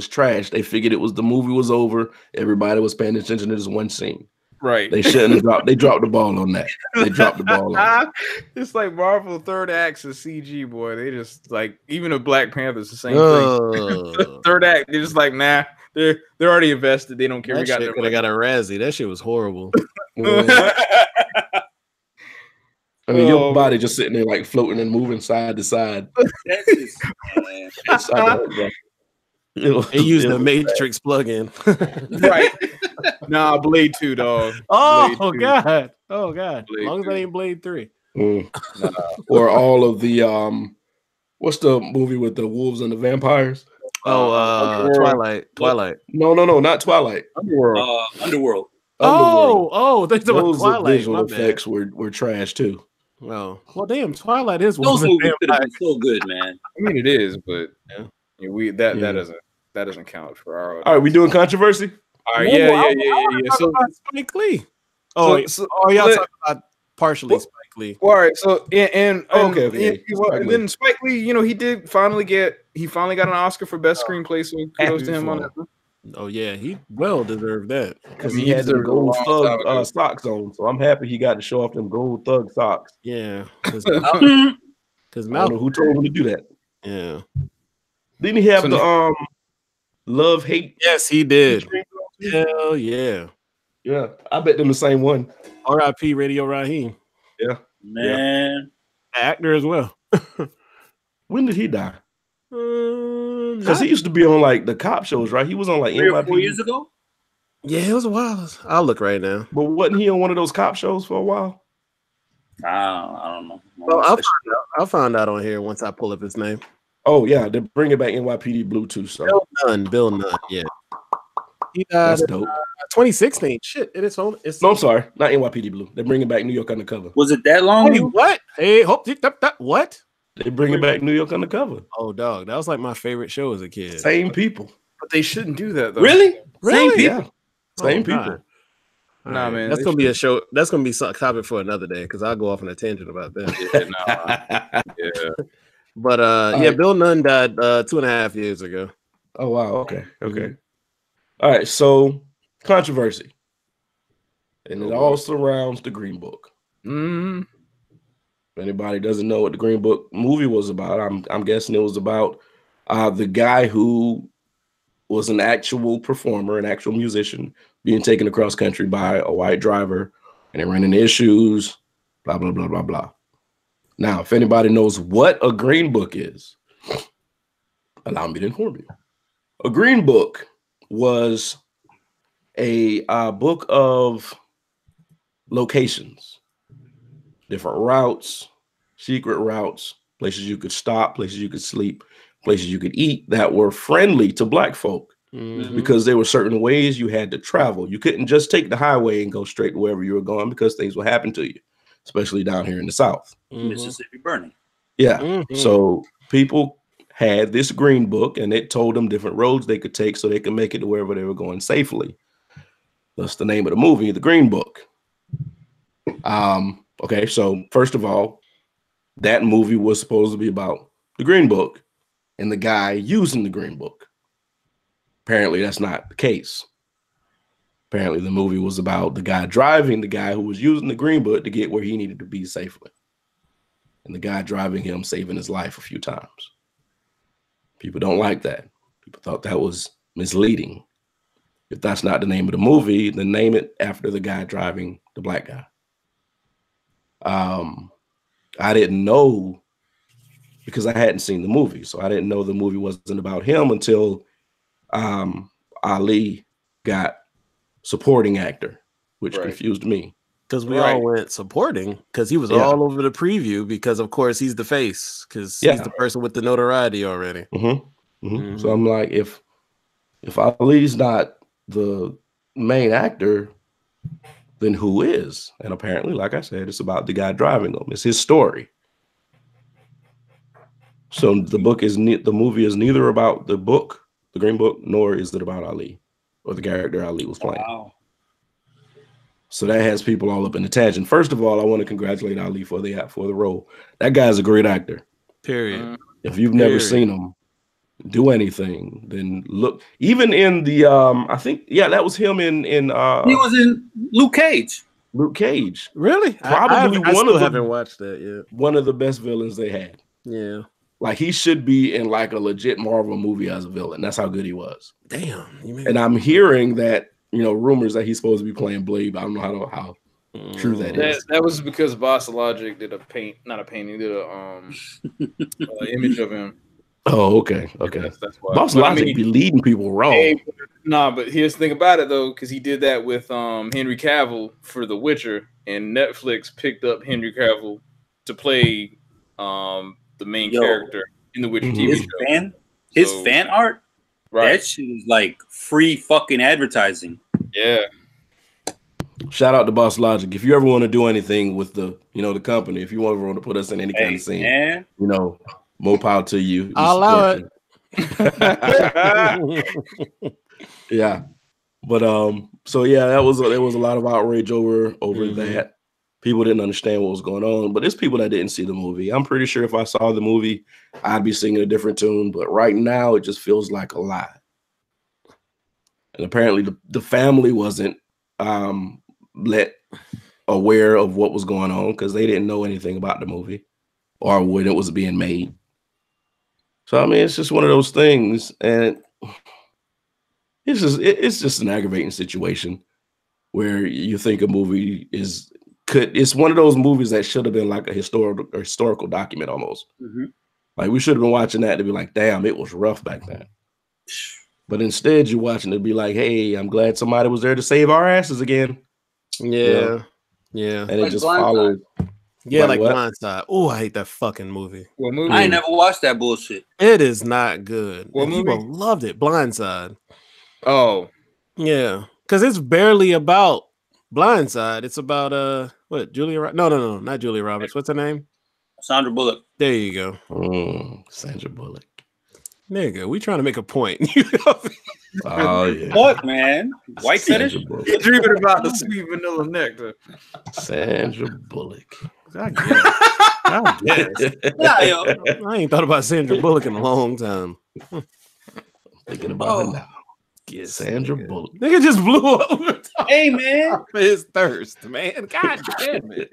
trash. They figured the movie was over. Everybody was paying attention to this one scene. Right. They shouldn't have dropped. They dropped the ball on that. They dropped the ball on It's like Marvel third acts of CG, boy. They just like, even a Black Panther's the same thing. Third act, they're just like, nah. They're already invested. They don't care. That shit could have got a Razzie. That shit was horrible. I mean, your body just sitting there like floating and moving side to side. They used the Matrix plug-in. Right. Nah, Blade 2, dog. Oh, God. Oh, God. As long as that ain't Blade 3. Or all of the, what's the movie with the wolves and the vampires? Twilight. No, not Twilight. Underworld. Oh, that's about Twilight. Visual effects were trash too. Well, damn, Twilight is those movies could have been so good, man. I mean, it is, but that doesn't count for our. All right, we doing controversy. All right, yeah. So Spike Lee. Y'all talking about partially Spike Lee. All right, so and then Spike Lee, he finally got an Oscar for best screenplay, so kudos to him on that. Oh yeah, he well deserved that because he had the gold thug socks on. So I'm happy he got to show off them gold thug socks. Yeah, because Malcolm, who told him to do that? Yeah, didn't he have the love hate? Yes, he did. Hell yeah, yeah. I bet them the same one. R.I.P. Radio Raheem. Yeah, man, actor as well. When did he die? Because he used to be on like the cop shows, right? He was on like 3 or 4 years ago. Yeah, it was a while. I'll look right now. But wasn't he on one of those cop shows for a while? I don't know. Well, I'll find out on here once I pull up his name. Oh yeah, they're bringing back NYPD Blue too. So Bill Nunn. Yeah, he died. That's dope. 2016. Shit, No, I'm sorry, not NYPD Blue. They're bringing back New York Undercover. Was it that long? Hey, what? Hey, what? They bringing back New York Undercover. Oh, dog, that was like my favorite show as a kid. Same people, but they shouldn't do that though. Really? Same people. Yeah. Same people. Nah, man, that's gonna be a show. That's gonna be a topic for another day because I'll go off on a tangent about that. Yeah. But yeah, Bill Nunn died 2.5 years ago. Oh wow. Okay. All right. So controversy, and it all surrounds the Green Book. If anybody doesn't know what the Green Book movie was about, I'm guessing it was about the guy who was an actual performer, an actual musician, being taken across country by a white driver, and they ran into issues, blah, blah, blah, blah, blah. Now, if anybody knows what a Green Book is, allow me to inform you. A Green Book was a book of locations, different routes, secret routes, places you could stop, places you could sleep, places you could eat that were friendly to Black folk, because there were certain ways you had to travel. You couldn't just take the highway and go straight to wherever you were going because things would happen to you, especially down here in the South. Mississippi burning. Yeah. So people had this Green Book, and it told them different roads they could take so they could make it to wherever they were going safely. That's the name of the movie, The Green Book. Okay, so first of all, that movie was supposed to be about the Green Book and the guy using the Green Book. Apparently, that's not the case. Apparently, the movie was about the guy driving the guy who was using the Green Book to get where he needed to be safely. And the guy driving him saving his life a few times. People don't like that. People thought that was misleading. If that's not the name of the movie, then name it after the guy driving the Black guy. I didn't know because I hadn't seen the movie. So I didn't know the movie wasn't about him until Ali got supporting actor, which confused me. Because we all went supporting because he was all over the preview because, of course, he's the face because he's the person with the notoriety already. So I'm like, if Ali's not the main actor, then who is? And apparently, like I said, it's about the guy driving them. It's his story. So the movie is neither about the book, the Green Book, nor is it about Ali or the character Ali was playing. Wow. So that has people all up in the tangent. First of all, I want to congratulate Ali for the role. That guy's a great actor. Period. If you've never seen him do anything, then look. Even in the I think that was him in he was in Luke Cage. Luke Cage. Really? Probably I haven't watched that yet. One of the best villains they had. Yeah. Like he should be in like a legit Marvel movie as a villain. That's how good he was. Damn. And I'm hearing that, rumors that he's supposed to be playing Blade. I don't know how true that is. That was because Boss Logic did did a image of him. Oh, okay. That's why. Boss Logic be leading people wrong. But here's the thing about it though, because he did that with Henry Cavill for The Witcher, and Netflix picked up Henry Cavill to play the main character in the Witcher TV show. His fan art, that shit is like free fucking advertising. Yeah. Shout out to Boss Logic. If you ever want to do anything with the company, if you ever want to put us in any kind of scene, more power to you. I'll allow it. Yeah. But there was a lot of outrage over that. People didn't understand what was going on, but there's people that didn't see the movie. I'm pretty sure if I saw the movie, I'd be singing a different tune, but right now it just feels like a lie. And apparently the family wasn't let aware of what was going on because they didn't know anything about the movie or when it was being made. So I mean, it's just one of those things, and it's just an aggravating situation where you think a movie it's one of those movies that should have been like a historical document almost. Like we should have been watching that to be like, damn, it was rough back then. But instead, you're watching it to be like, hey, I'm glad somebody was there to save our asses again. Yeah. And it just followed. Yeah, like Blindside. Oh, I hate that fucking movie. What movie? I ain't never watched that bullshit. It is not good. What movie? People loved it. Blindside. Oh. Yeah. Because it's barely about Blindside. It's about what? Julia? No, not Julia Roberts. What's her name? Sandra Bullock. There you go. Sandra Bullock. Nigga, we trying to make a point. Oh yeah. Fuck, man. White fetish. You're dreaming about the sweet vanilla nectar. Sandra Bullock. I guess. Yeah, yo. I ain't thought about Sandra Bullock in a long time. Thinking about her now. Yes, Sandra Bullock. Nigga just blew over. Hey, man. His thirst, man. God damn it.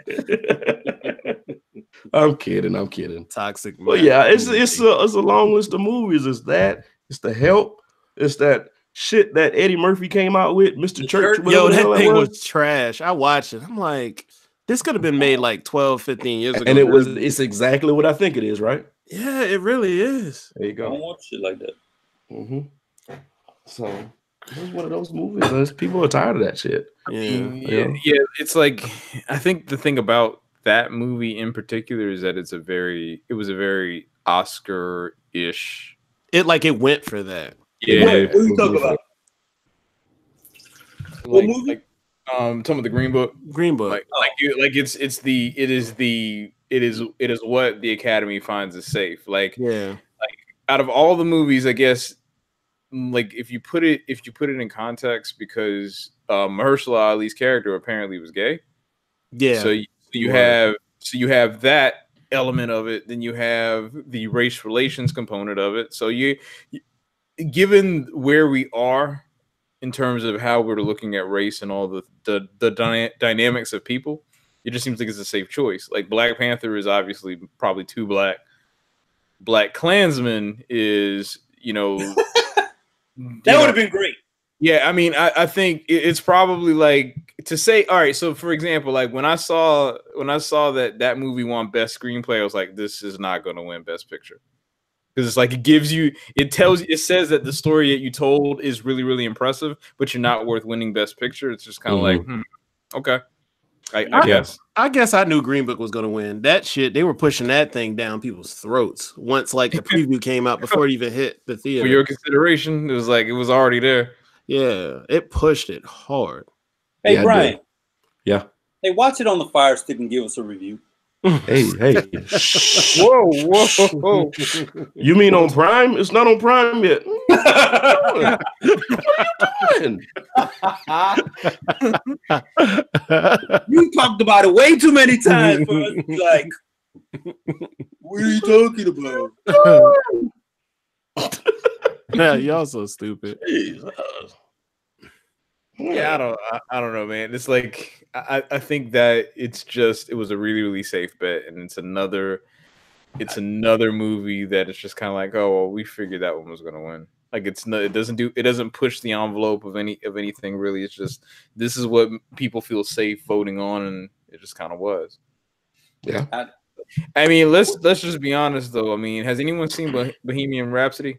I'm kidding. Toxic. But yeah, it's a long list of movies. It's that. It's The Help. It's that shit that Eddie Murphy came out with, Mr. Church. Yo, that thing was trash. I watched it. I'm like, this could have been made like 12, 15 years ago. And it's exactly what I think it is, right? Yeah, it really is. There you go. I don't watch shit like that. Mm-hmm. So this is one of those movies. People are tired of that shit. Yeah. It's like, I think the thing about that movie in particular is that it was a very Oscar-ish. It went for that. Yeah. What are you talking about? What movie? Some of the Green Book. It is what the Academy finds is safe. Like out of all the movies, I guess, like if you put it in context, because Mahershala Ali's character apparently was gay. Yeah. So you have that element of it, then you have the race relations component of it. So given where we are in terms of how we're looking at race and all the dynamics of people, it just seems like it's a safe choice. Like Black Panther is obviously probably too black. Black Klansman is, that would have been great. Yeah, I mean, I think it's probably like to say, all right. So, for example, like when I saw that movie won Best Screenplay, I was like, this is not going to win Best Picture, because it's like it says that the story that you told is really, really impressive, but you're not worth winning Best Picture. It's just kind of like, okay, I guess. I guess I knew Green Book was going to win. That shit, they were pushing that thing down people's throats once like the preview came out before it even hit the theater. For your consideration, it was like it was already there. Yeah, it pushed it hard. Hey, Brian. Yeah. Hey, watch it on the Fire Stick and give us a review. Hey. Whoa. You mean on Prime? It's not on Prime yet. What are you doing? You talked about it way too many times. Like, what are you talking about? Yeah, y'all so stupid. Yeah, I don't know, man. It's like I think that it was a really, really safe bet, and it's another movie that it's just kind of like, oh well, we figured that one was gonna win. Like it doesn't push the envelope of anything really. It's just this is what people feel safe voting on, and it just kind of was. Yeah. I mean, let's just be honest though. I mean, has anyone seen Bohemian Rhapsody?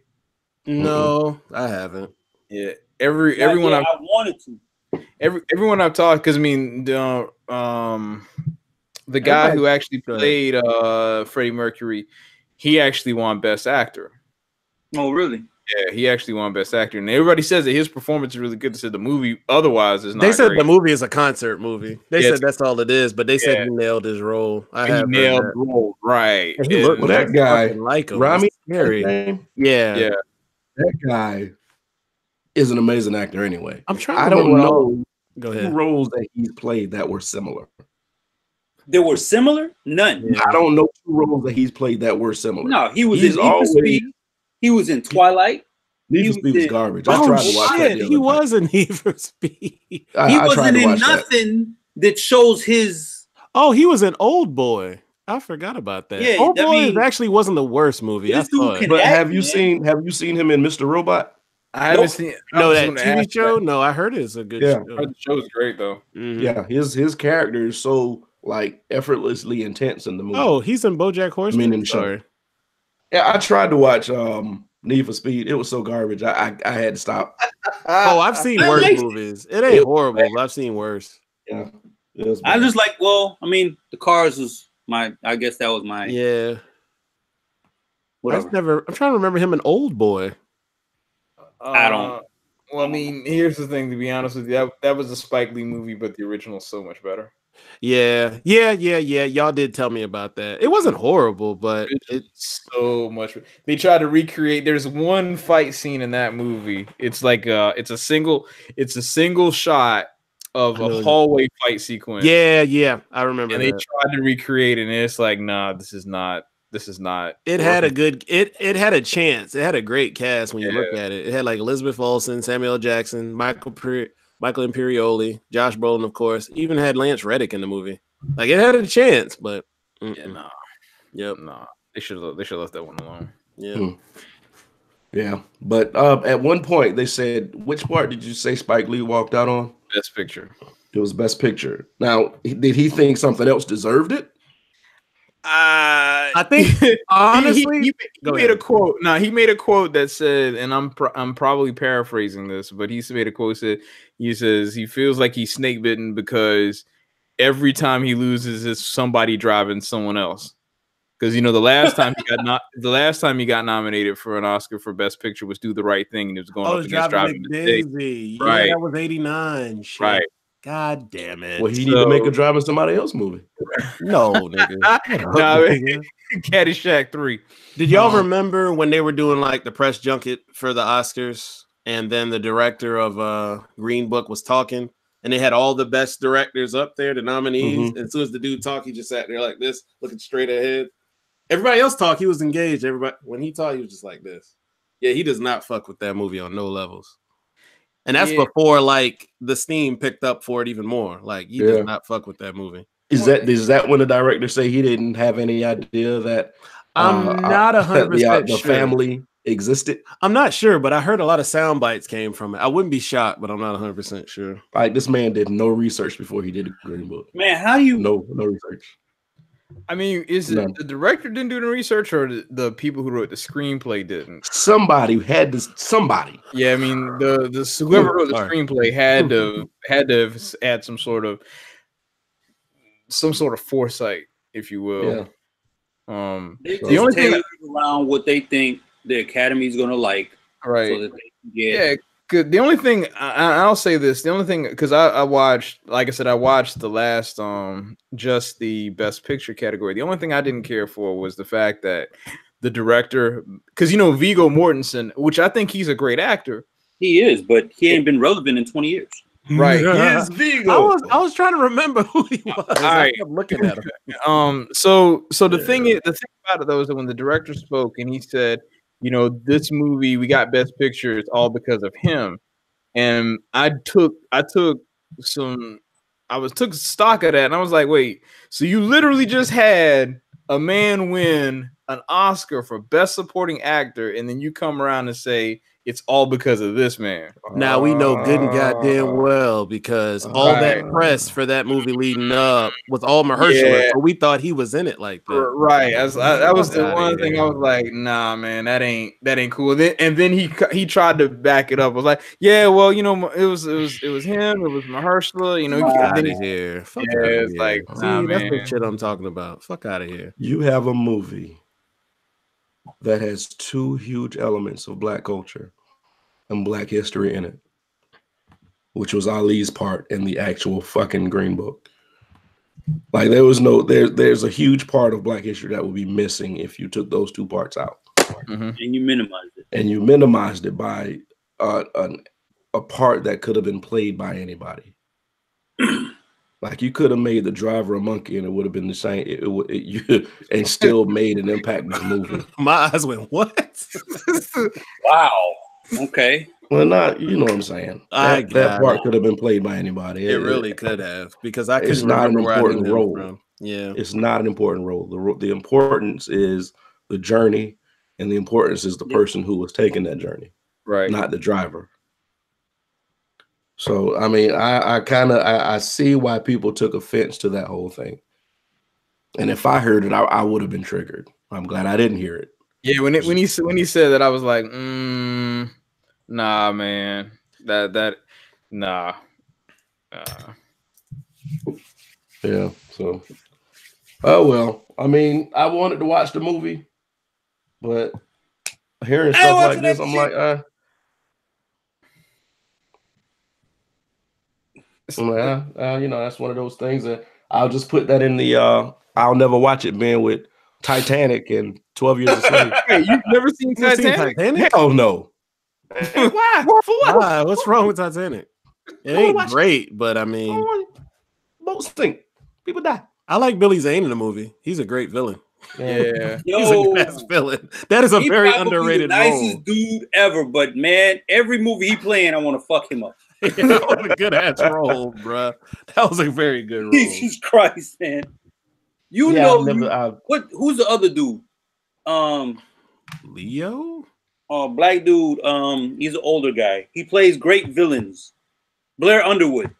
No, I haven't. Yeah, everyone I wanted to. Everyone I've talked, because I mean, the guy who actually played Freddie Mercury, he actually won Best Actor. Oh, really? Yeah, he actually won Best Actor, and everybody says that his performance is really good. They said the movie otherwise is not. They said great. The movie is a concert movie. They said that's all it is, but they said he nailed his role. He nailed the role, right? And he looked that guy like him. Rami, yeah. That guy is an amazing actor. Anyway, I don't know. Go ahead. Two roles that he's played that were similar. They were similar? None. Yeah. I don't know two roles that he's played that were similar. No, he was in Need for Speed. He was in Twilight. Need for Speed was garbage. I tried to watch that. He was in Need for Speed. He wasn't in nothing that shows his. Oh, he was an Old Boy. I forgot about that. Yeah, Old Boy actually wasn't the worst movie. I thought. But have you seen him in Mr. Robot? I haven't seen. No, that TV show. No, I heard it's a good show. The show is great though. Mm-hmm. Yeah, his character is so like effortlessly intense in the movie. Oh, he's in BoJack Horseman. I mean, in the show. Yeah, I tried to watch Need for Speed. It was so garbage. I had to stop. Oh, I've seen worse movies. It ain't horrible, but I've seen worse. Yeah, I just like. Well, I mean, the Cars was my. I guess that was my. Yeah. Whatever. I'm trying to remember him an Old Boy. I don't. Well, I mean, here's the thing. To be honest with you, that was a Spike Lee movie, but the original is so much better. Yeah. Y'all did tell me about that. It wasn't horrible, but it's so much. They try to recreate. There's one fight scene in that movie. It's like it's a single shot of a hallway fight sequence. Yeah, I remember. And they tried to recreate it, and it's like, nah, this is not. It had a good. It had a chance. It had a great cast when you look at it. It had like Elizabeth Olsen, Samuel Jackson, Michael Imperioli, Josh Brolin, of course. Even had Lance Reddick in the movie. Like it had a chance, but nah. They should left that one alone. Yeah. Yeah, but at one point they said, which part did you say Spike Lee walked out on? Best Picture. It was Best Picture. Now, did he think something else deserved it? I think honestly, he made a quote. No, he made a quote that said, and I'm probably paraphrasing this, but he made a quote that he says he feels like he's snake bitten because every time he loses, it's somebody driving someone else. Because the last time he got nominated for an Oscar for Best Picture was Do the Right Thing, and it was going up against Driving Miss Daisy. Right, that was '89. Shit. Right. God damn it. Well, he need to make a Driving Somebody Else movie. No, nigga. Caddyshack 3. Did y'all remember when they were doing like the press junket for the Oscars, and then the director of Green Book was talking, and they had all the best directors up there, the nominees. And as soon as the dude talked, he just sat there like this, looking straight ahead. Everybody else talked, he was engaged. When he talked, he was just like this. Yeah, he does not fuck with that movie on no levels. And that's before like the steam picked up for it even more. Like he does not fuck with that movie. Is that when the director say he didn't have any idea that I'm not 100% sure the family existed? I'm not sure, but I heard a lot of sound bites came from it. I wouldn't be shocked, but I'm not 100% sure. Like this man did no research before he did the Green Book. Man, how do you no research? I mean, is it the director didn't do the research, or the people who wrote the screenplay didn't? Somebody had this. Somebody. Yeah, I mean, the whoever wrote the screenplay had to add some sort of foresight, if you will. Yeah. The only thing around what they think the Academy is gonna like, right? So that they The only thing I'll say this, the only thing, because I watched, like I said, I watched the last just the Best Picture category. The only thing I didn't care for was the fact that the director, because Viggo Mortensen, which I think he's a great actor. He is, but he ain't been relevant in 20 years. Right. He is Viggo. I was trying to remember who he was. All right. I'm looking at him. So the thing about it though is that when the director spoke and he said, this movie, we got Best Picture, it's all because of him. And I took stock of that, and I was like, wait, so you literally just had a man win an Oscar for Best Supporting Actor, and then you come around and say it's all because of this man. Now we know good and goddamn well, because all that press for that movie leading up was all Mahershala, so we thought he was in it like that. Right. That was the one thing I was like, nah, man, that ain't cool. And then he tried to back it up. I was like, yeah, well, it was him, it was Mahershala, Fuck out of here. Fuck out of here. It's like, nah, see, man. That's the shit I'm talking about. Fuck out of here. You have a movie that has two huge elements of Black culture and Black history in it, which was Ali's part in the actual fucking Green Book. Like there's a huge part of Black history that would be missing if you took those two parts out. And you minimized it. And you minimized it by a part that could have been played by anybody. Like you could have made the driver a monkey and it would have been the same. And still made an impact with the movie. My eyes went, what? Wow. Okay. Well, not, you know what I'm saying. That part could have been played by anybody. It really could have, because I it's not an important role. From. Yeah, it's not an important role. The importance is the journey, and the importance is the person who was taking that journey, right? Not the driver. So I mean, I see why people took offense to that whole thing. And if I heard it, I would have been triggered. I'm glad I didn't hear it. Yeah, when he said that, I was like, nah, man, nah. Yeah. So, oh well. I mean, I wanted to watch the movie, but hearing stuff like this, I'm like, that's one of those things that I'll just put that in the I'll never watch it bin with Titanic and 12 Years a Slave. Hey, you've never seen Titanic? Hell no. Why? For what? Why? What's wrong with Titanic? It ain't great, but I mean, boats sink. People die. I like Billy Zane in the movie. He's a great villain. Yeah, he's a best villain. That is a very underrated the nicest dude ever. But man, every movie he playing, I want to fuck him up. That was a good ass role, bro. That was a very good role. Jesus Christ, man. Who's the other dude? Leo? Black dude. He's an older guy. He plays great villains. Blair Underwood.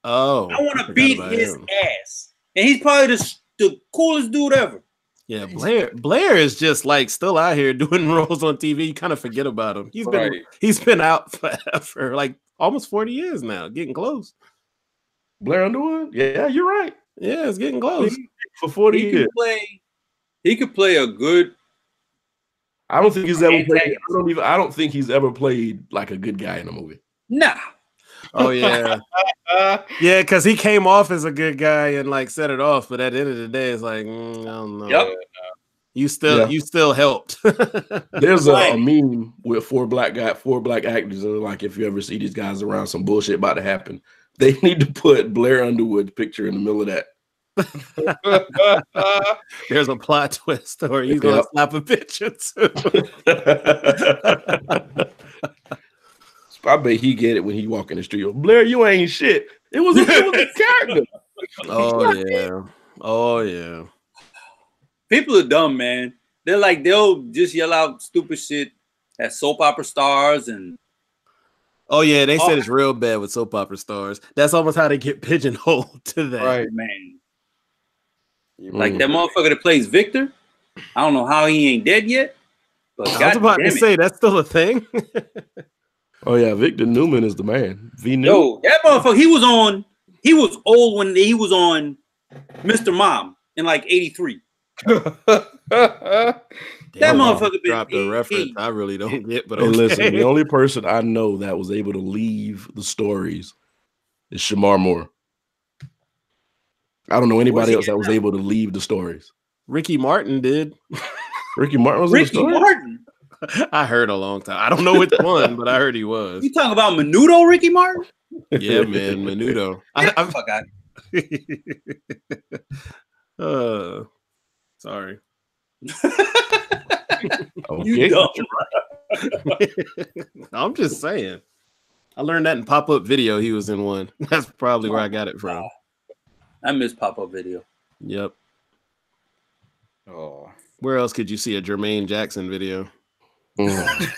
Oh, I want to beat his ass. And he's probably the coolest dude ever. Yeah, Blair is just like still out here doing roles on TV. You kind of forget about him. He's been out for like almost 40 years now, getting close. Blair Underwood? Yeah, you're right. Yeah, it's getting close. For 40 years. He could play a good. I don't think he's ever played. I don't think he's ever played like a good guy in a movie. Nah. Oh yeah. Yeah, because he came off as a good guy and like set it off, but at the end of the day, it's like, I don't know. Yep. You still helped. There's a meme with four black actors, and like if you ever see these guys around, some bullshit about to happen. They need to put Blair Underwood's picture in the middle of that. There's a plot twist, or he's gonna snap a picture too. I bet he get it when he walk in the street. Blair, you ain't shit. It was a character. Oh yeah. People are dumb, man. They'll just yell out stupid shit at soap opera stars and. Oh yeah, they said it's real bad with soap opera stars. That's almost how they get pigeonholed to that. Right, man. Like that motherfucker that plays Victor. I don't know how he ain't dead yet. But I was about to say that's still a thing. Oh yeah, Victor Newman is the man. Yo, that motherfucker. He was old when he was on Mr. Mom in like '83. That motherfucker dropped a reference. I really don't get, but okay. Listen, the only person I know that was able to leave the stories is Shamar Moore. I don't know anybody else that was able to leave the stories. Ricky Martin did. Ricky Martin was in the story? Martin. I heard a long time. I don't know which one, but I heard he was. You talking about Menudo, Ricky Martin? Yeah, man, Menudo. Sorry. You dumb. I'm just saying. I learned that in Pop-Up Video. He was in one. That's probably where I got it from. I miss Pop-Up Video. Yep. Oh. Where else could you see a Jermaine Jackson video? I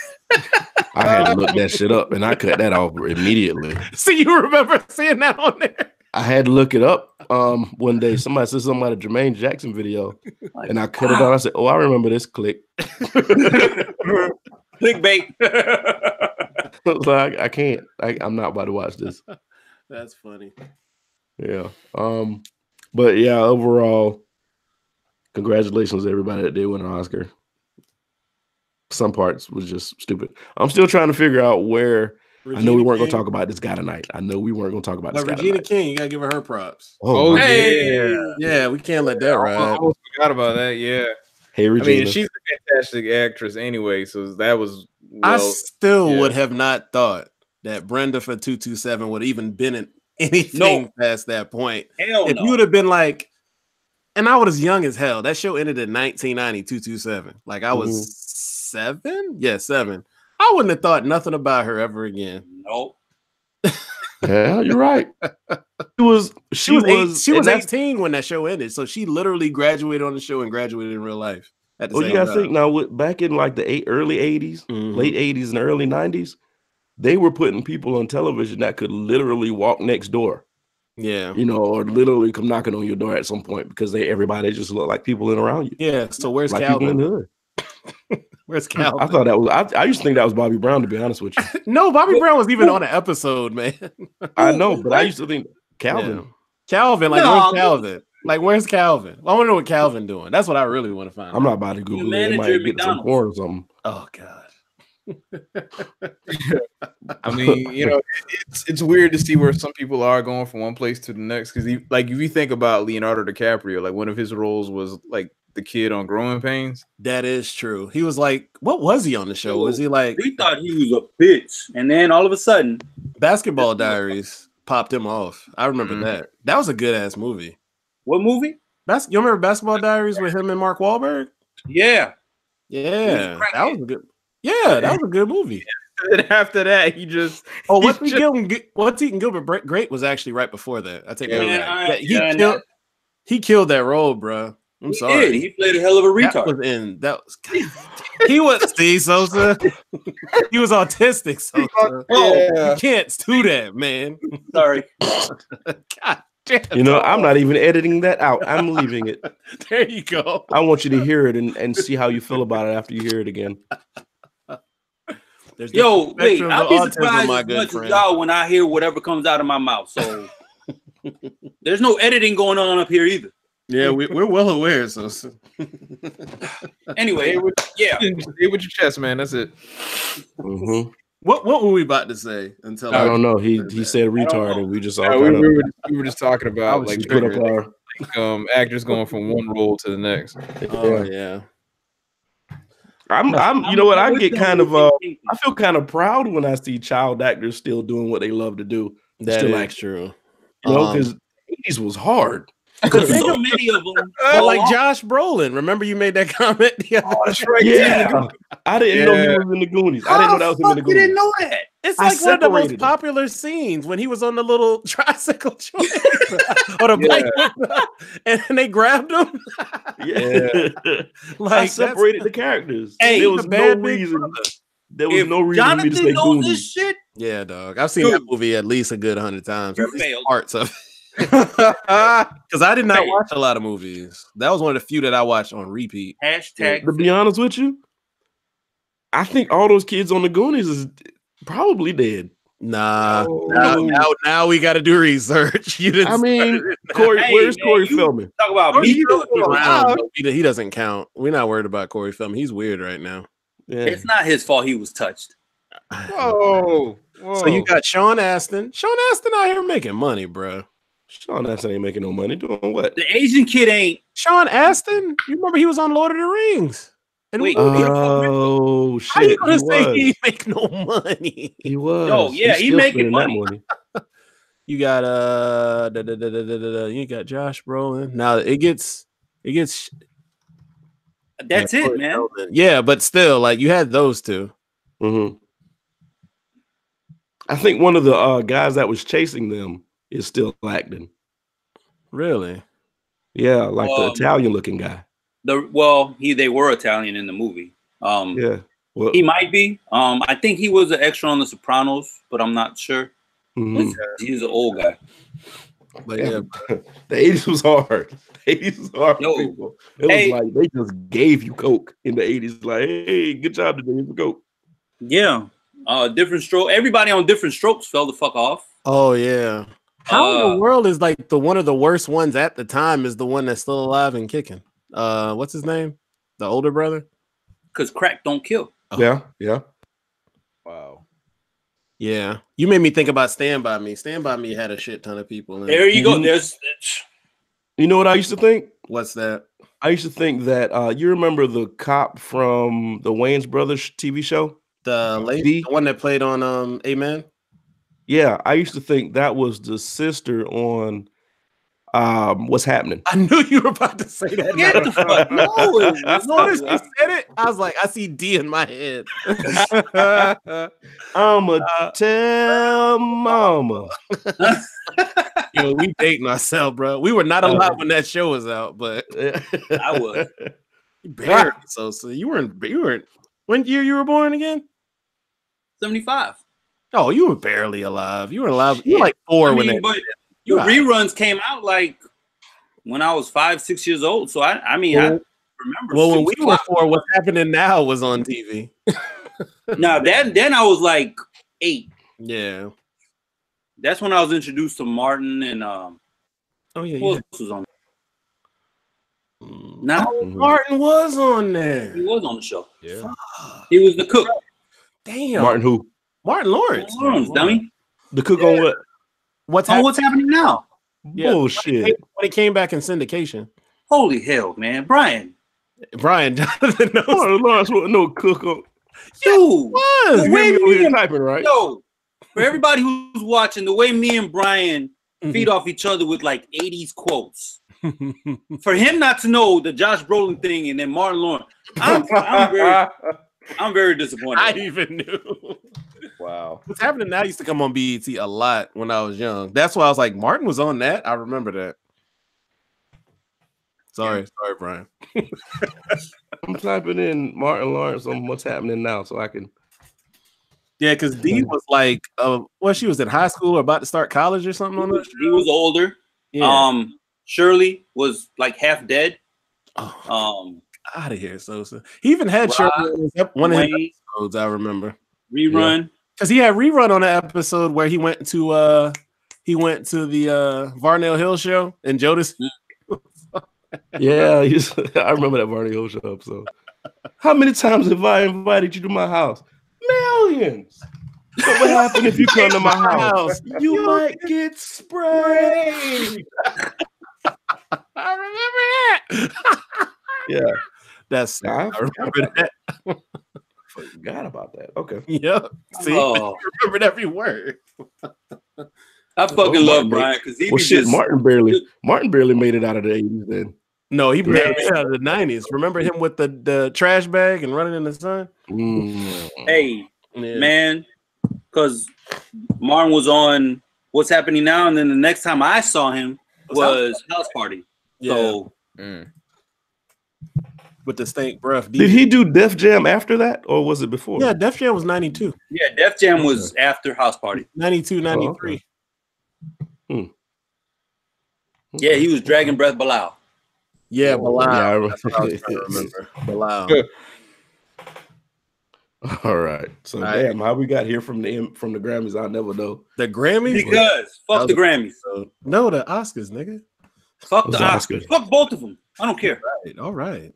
had to look that shit up, and I cut that off immediately. See, you remember seeing that on there? I had to look it up. One day, somebody said something about a Jermaine Jackson video, and I cut it out. I said, "Oh, I remember this." Click. Clickbait. I was like, I can't. I'm not about to watch this. That's funny. Yeah. But yeah, overall, congratulations to everybody that did win an Oscar. Some parts was just stupid. I'm still trying to figure out where. I know we weren't going to talk about this guy tonight. Regina King, you got to give her props. Oh hey. Yeah, we can't let that ride. I almost forgot about that. Yeah. Hey, Regina. I mean, she's a fantastic actress anyway, so that was. I still would have not thought that Brenda for 227 would even been in anything past that point. Hell if you would have been like, and I was young as hell. That show ended in 1990, 227. Like I was 7? Yeah, 7. I wouldn't have thought nothing about her ever again. Nope. Yeah, you're right. She was 18 when that show ended, so she literally graduated on the show and graduated in real life. Well, you gotta think now. Back in like the early 80s, late 80s, and early 90s, they were putting people on television that could literally walk next door. Yeah, or literally come knocking on your door at some point because everybody just look like people in around you. Yeah. So where's like Calvin? People in the hood. Where's Calvin? I thought that was. I used to think that was Bobby Brown. To be honest with you, no, Bobby Brown was even on an episode, man. I know, but I used to think Calvin. Yeah. Calvin, like where's Calvin? Like where's Calvin? I want to know what Calvin doing. That's what I really want to find. I'm not about to Google it. Might get some porn or something. Oh God. I mean, you know, it's weird to see where some people are going from one place to the next. Because, like, if you think about Leonardo DiCaprio, like one of his roles was like the kid on Growing Pains. That is true. He was like, what was he on the show? Was he like? We thought he was a bitch, and then all of a sudden, Basketball Diaries popped him off. I remember that. That was a good ass movie. What movie? You remember Basketball Diaries with him and Mark Wahlberg? Yeah, that was a good. Yeah, that was a good movie. And after that, he just What's Eating Gilbert Great was actually right before that. I take that back. He killed that role, bro. I'm sorry. He played a hell of a retard. He was Sosa. He was autistic, Sosa. You can't do that, man. Sorry. God damn. You know, I'm not even editing that out. I'm leaving it. There you go. I want you to hear it and see how you feel about it after you hear it again. Yo, wait, I'll be surprised as much as y'all when I hear whatever comes out of my mouth. So there's no editing going on up here either. Yeah, we're well aware. So anyway, stay with your chest, man. That's it. Mm-hmm. What were we about to say? Until I don't know. He said retard, and we just all we were just talking about like put up our actors going from one role to the next. Oh yeah. I'm you know what, I get kind of I feel kind of proud when I see child actors still doing what they love to do. That is true. You know, because 80s was hard. Because so many of them, like Josh Brolin. Remember you made that comment? That's right. Yeah, I didn't know he was in the Goonies. I didn't know that was him in the Goonies. You didn't know that. It's like one of the most popular scenes when he was on the little tricycle joint or the bike, and they grabbed him. Like I separated the characters. Hey, there was no reason. There was no reason for me to say knows this shit. Yeah, dog. I've seen that movie at least a good 100 times. You failed. Parts of it. Because I did not watch a lot of movies. That was one of the few that I watched on repeat. Hashtag. To be honest with you, I think all those kids on the Goonies is probably dead. Nah. Now we got to do research. You didn't. I mean, Corey, where's Corey Feldman? Talk about me. He doesn't count. We're not worried about Corey Feldman. He's weird right now. Yeah. It's not his fault he was touched. Whoa. So you got Sean Astin. Sean Astin out here making money, bro. Sean Astin ain't making no money. Doing what? The Asian kid ain't. Sean Astin? You remember he was on Lord of the Rings? And shit! How you gonna say he make no money? He was. Oh yeah, he making money. You got you got Josh Brolin. Now it gets. That's it, man. Yeah, but still, like you had those two. Mm-hmm. I think one of the guys that was chasing them is still acting. Really? Yeah, like the Italian-looking guy. They were Italian in the movie. Yeah, well, he might be. I think he was an extra on The Sopranos, but I'm not sure. Mm-hmm. He's an old guy. But yeah, the 80s was hard. The 80s was hard for people. It was like they just gave you coke in the 80s. Like, hey, good job today for coke. Yeah, different stroke. Everybody on Different Strokes fell the fuck off. Oh yeah. How in the world is like one of the worst ones at the time is the one that's still alive and kicking? What's his name? The older brother? Because crack don't kill. Yeah. Wow. Yeah. You made me think about Stand By Me. Stand By Me had a shit ton of people in it. There you go. You know what I used to think? What's that? I used to think that you remember the cop from the Wayans Brothers TV show? The lady, the one that played on Amen? Yeah, I used to think that was the sister on What's Happening. I knew you were about to say that. Get the fuck. No, as soon as you said it, I was like, I see D in my head. I'ma tell mama. Yo, we dating ourselves, bro. We were not alive when that show was out, but I was. Barely so you weren't. When year you were born again? 75. Oh, you were barely alive. You were alive. You were like 4 when that. But your reruns came out like when I was 5, 6 years old. So I remember. Well, when we were 4, What's Happening Now was on TV. Now then I was like 8. Yeah. That's when I was introduced to Martin and who else was on? Now Martin was on there. He was on the show. Yeah. He was the cook. Damn. Martin who? Martin Lawrence. Dummy. The cook on what? What's happening now? Yeah, Bullshit. When he came back in syndication. Holy hell, man. Brian Jonathan knows. Martin Lawrence wasn't no cook on. Dude, Was. the way me and, typing, right? yo, for everybody who's watching, the way me and Brian feed off each other with like 80s quotes. For him not to know the Josh Brolin thing and then Martin Lawrence, I'm very disappointed. I even knew. Wow. What's happening now used to come on BET a lot when I was young. That's why I was like, Martin was on that. I remember that. Sorry, Brian. I'm typing in Martin Lawrence on what's happening now so I can. Yeah, because Dee was like, she was in high school or about to start college or something on that. He was older. Yeah. Shirley was like half dead. Out of here, Sosa. He even had Shirley one of his episodes, I remember. Rerun. Because he had Rerun on the episode where he went to the Varnell Hill show and Jodeci. Yeah, I remember that Barney Hill show episode. How many times have I invited you to my house? Millions. So what happened if you come to my house? You might get sprayed. I remember that. Yeah. I remember that. Forgot about that. Okay. Yep. See, I remembered every word. I fucking love Brian because he was shit. Martin barely made it out of the 80s then. No, he made it out of the 90s. Remember him with the trash bag and running in the sun? Hey, man, because Martin was on What's Happening Now, and then the next time I saw him was House Party. Yeah. So with the stank breath. Did he do Def Jam after that, or was it before? Yeah, Def Jam was 92. Yeah, Def Jam was after House Party. 92, 93. Yeah, he was Dragon Breath Bilal. Yeah, Bilal. Yeah, I remember. Bilal. All right. So damn, how we got here from the Grammys, I'll never know. The Grammys? Because fuck the Grammys. No, the Oscars, nigga. Fuck the Oscars. Fuck both of them. I don't care. All right.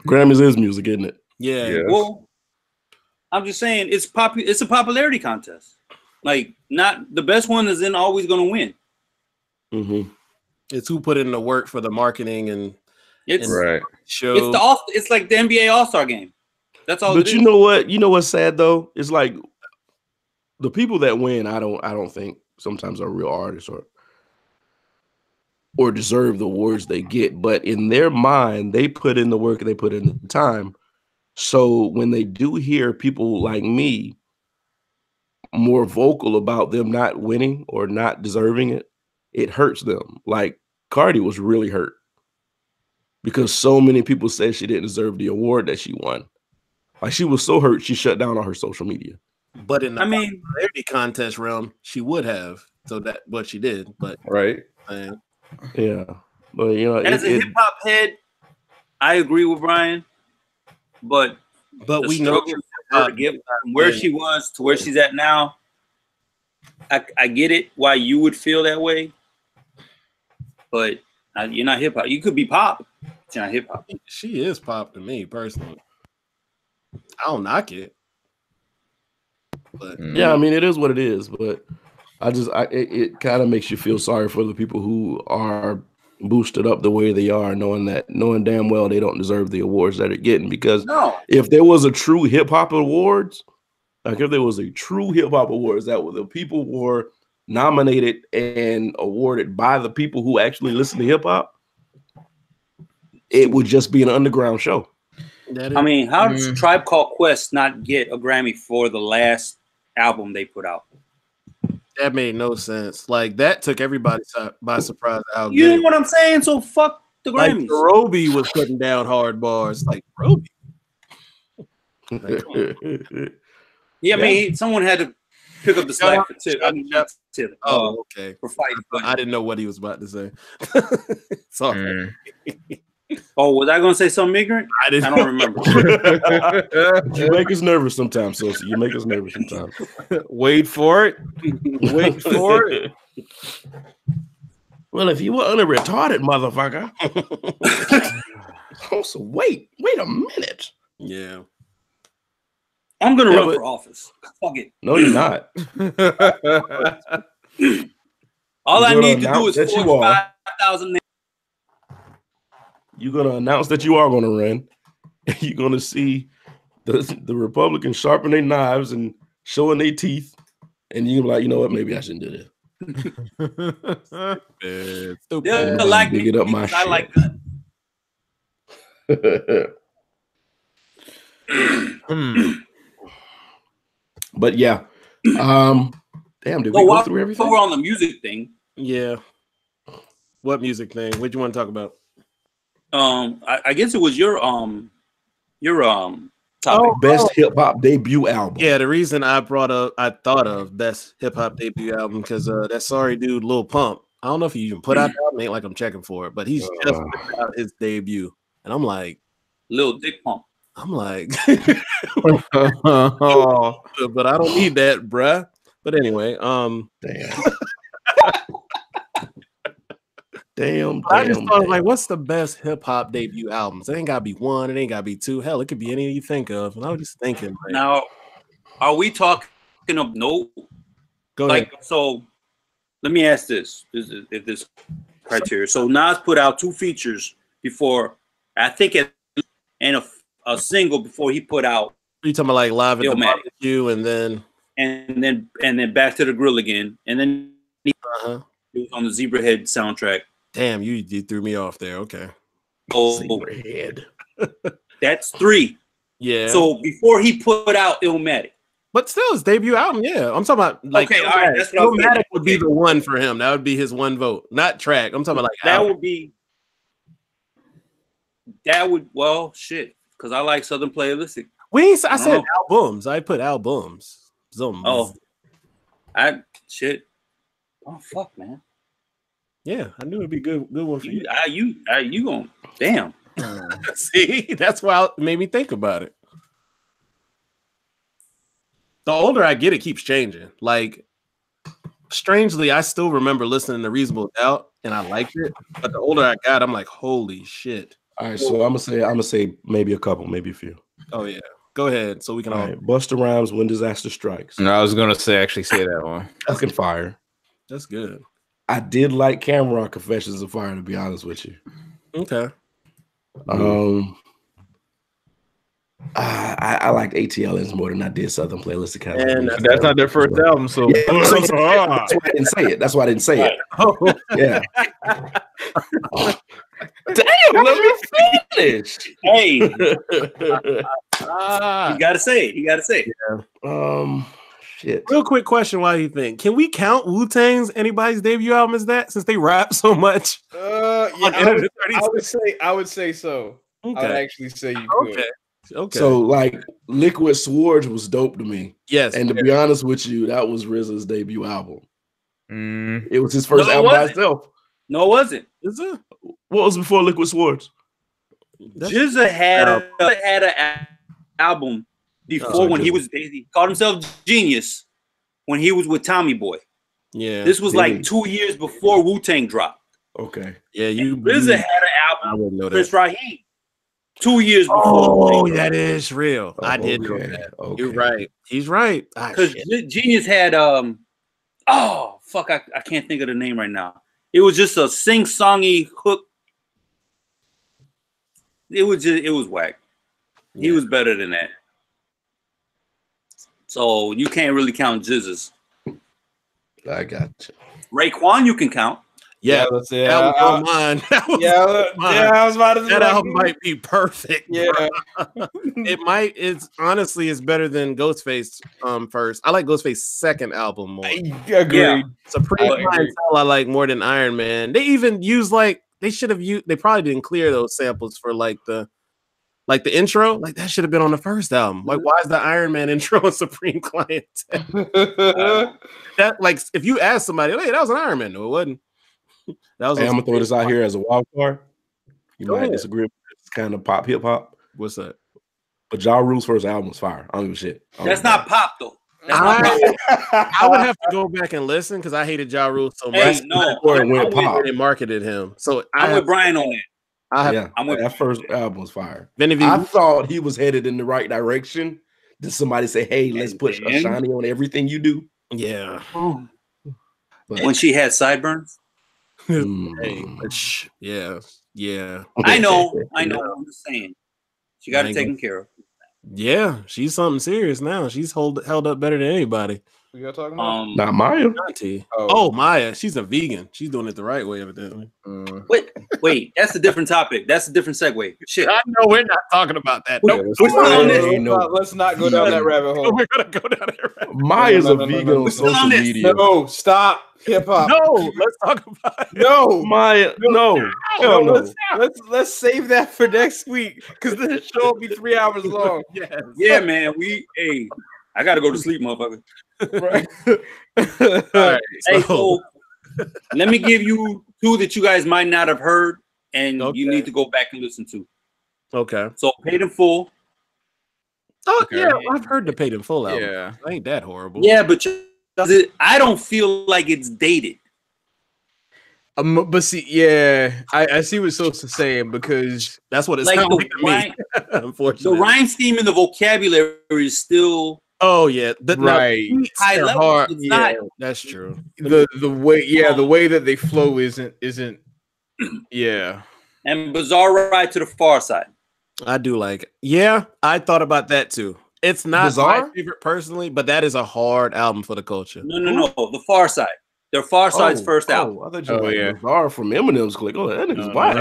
Grammys is music, isn't it? Yeah. Yes. Well, I'm just saying it's a popularity contest. Like, not the best one isn't always going to win. Mm-hmm. It's who put in the work for the marketing and right. Show. It's like the NBA All-Star game. That's all. But you know what? You know what's sad though? It's like the people that win, I don't think sometimes are real artists or deserve the awards they get. But in their mind, they put in the work, they put in the time. So when they do hear people like me more vocal about them not winning or not deserving it, it hurts them. Like Cardi was really hurt because so many people said she didn't deserve the award that she won. Like she was so hurt, she shut down on her social media. But in the popularity contest realm, she would have. So that what she did, but right. Yeah. But you know, as a hip hop head, I agree with Brian. But we know her to get from where she was to where she's at now. I get it why you would feel that way, but you're not hip hop. You could be pop, but you're not hip hop. She is pop to me personally. I don't knock it, but yeah, I mean it is what it is. But it kind of makes you feel sorry for the people who are boosted up the way they are, knowing damn well they don't deserve the awards that they're getting. Because if there was a true hip hop awards, like if there was a true hip hop awards that the people were nominated and awarded by the people who actually listen to hip hop, it would just be an underground show. I mean, how does Tribe Called Quest not get a Grammy for the last album they put out? That made no sense. Like that took everybody by surprise. You know what I'm saying? So fuck the Grammys. Like Roby was putting down hard bars. Like Roby. Yeah, I mean, someone had to pick up the slack for Tip. Oh, okay. For fighting. I didn't know what he was about to say. Sorry. Oh, was I going to say something ignorant? I don't remember. You make us nervous sometimes, Sosa. You make us nervous sometimes. Wait for it. Wait for it. Well, if you were a retarded motherfucker. Sosa, wait a minute. Yeah. I'm gonna run for office. Fuck it. No, you're not. All I need to do is 5,000. You're gonna announce that you are gonna run. You're gonna see the Republicans sharpen their knives and showing their teeth, and you're like, you know what? Maybe I shouldn't do this. They'll like me up my I like that. But yeah, damn, did we go through everything? We're on the music thing. Yeah. What music thing? What do you want to talk about? I guess it was your topic. Best hip hop debut album. Yeah, the reason I thought of best hip hop debut album because that sorry dude Lil Pump. I don't know if he even put out the album. Ain't like I'm checking for it, but he's just put out his debut, and I'm like, Lil Dick Pump. I'm like, but I don't need that, bruh. But anyway, damn. I just thought, like, what's the best hip hop debut albums? It ain't gotta be one, it ain't gotta be two. Hell, it could be any you think of. And I was just thinking, like, now, are we talking of no? Go ahead. So, let me ask this: if this criteria. So Nas put out 2 features before, I think, and a single before he put out. You talking about like Live at the Barbecue, and then Back to the Grill again, and then he was on the Zebrahead soundtrack. Damn, you threw me off there. Okay. Oh, Zebrahead. That's 3. Yeah. So before he put out Illmatic. But still, his debut album, yeah. I'm talking about like okay, all right. That's what Illmatic would be the one for him. That would be his one vote, not track. I'm talking about like that album. would be. That would shit because I like Southern Playalistic. I said albums. I put albums. Oh, shit. Oh fuck, man. Yeah, I knew it'd be good one for you. You going damn. See, that's why it made me think about it. The older I get, it keeps changing. Like, strangely, I still remember listening to Reasonable Doubt, and I liked it. But the older I got, I'm like, holy shit. All right, so I'm gonna say maybe a couple, maybe a few. Oh yeah, go ahead. So we can all right. Busta Rhymes, When Disaster Strikes. No, I was gonna say that one. Fucking fire. That's good. I did like Cameron Confessions of Fire, to be honest with you. Okay. I liked ATLs more than I did Southern Playalistic. And that's not their first album, so yeah, that's why I didn't say it. That's why I didn't say it. Oh. Yeah. Damn, let me finish. Hey, you gotta say it. You gotta say it. Yeah. Shit. Real quick question: why do you think? Can we count Wu-Tang's anybody's debut album as that? Since they rap so much. Yeah, I would say so. Okay. I would actually say you could. Okay. So like Liquid Swords was dope to me. Yes. And to be honest with you, that was RZA's debut album. It was his first album by itself. No, it wasn't. Is it? What was before Liquid Swords? RZA had an album before when he called himself Genius when he was with Tommy Boy. Yeah. This was like 2 years before Wu-Tang dropped. Okay. Yeah, RZA had an album with Chris Raheem 2 years before. Oh, that is real. I did know that. Okay. You're right. He's right. Because Genius had oh fuck, I can't think of the name right now. It was just a sing-songy hook. It was whack. He was better than that. So you can't really count Jizzes. I got you. Raekwon, you can count. Yeah, let's say that was on mine. I was about to say that album might be perfect. Yeah, it might. It's better than Ghostface first. I like Ghostface's second album more. I agree. Yeah. Supreme Clientele I like more than Iron Man. They even use they should have used. They probably didn't clear those samples for the intro. Like that should have been on the first album. Like why is the Iron Man intro on Supreme Clientele? That if you ask somebody, hey, that was an Iron Man. No, it wasn't. I'm gonna throw this out here as a wild card. You might disagree with this kind of pop hip hop. What's that? But Ja Rule's first album was fire. I don't give a shit. That's not pop though. I would have to go back and listen because I hated Ja Rule so much. Hey, no, they marketed him. So I'm with Brian on that. I'm with that first album was fire. I thought he was headed in the right direction. Does somebody say, "Hey, let's put Ashanti on everything you do"? Yeah. But, when she had sideburns. Yeah. I know. I'm just saying. She got it taken care of. Yeah, she's something serious now. She's held up better than anybody. What y'all talking about? Not Maya. Maya. She's a vegan. She's doing it the right way, evidently. Wait. That's a different topic. That's a different segue. Shit. I know we're not talking about that. Nope. Let's not go down that rabbit hole. We're gonna go down that rabbit hole. Maya's a vegan on social media. No, stop. Hip hop. No, let's talk about it. No, Maya. No. Let's save that for next week because this show will be 3 hours long. Yeah, man. I gotta go to sleep, motherfucker. Right. All right. Hey, so let me give you 2 that you guys might not have heard, and you need to go back and listen to. Okay. So Paid in Full. Oh yeah, I've heard the Paid in Full album. Yeah, ain't that horrible? Yeah, but I don't feel like it's dated. But see, I see what Sosa's saying because that's what it sounds like to me. Unfortunately, the rhyme scheme and the vocabulary is still. Oh yeah, right. High level. It's not. That's true. The way that they flow isn't. Yeah. And Bizarre Ride to the Far Side. I do like it. Yeah, I thought about that too. It's not my favorite personally, but that is a hard album for the culture. No. The Far Side. Their Far Side's first album. I thought you Bizarre from Eminem's clique. Oh, that nigga's black.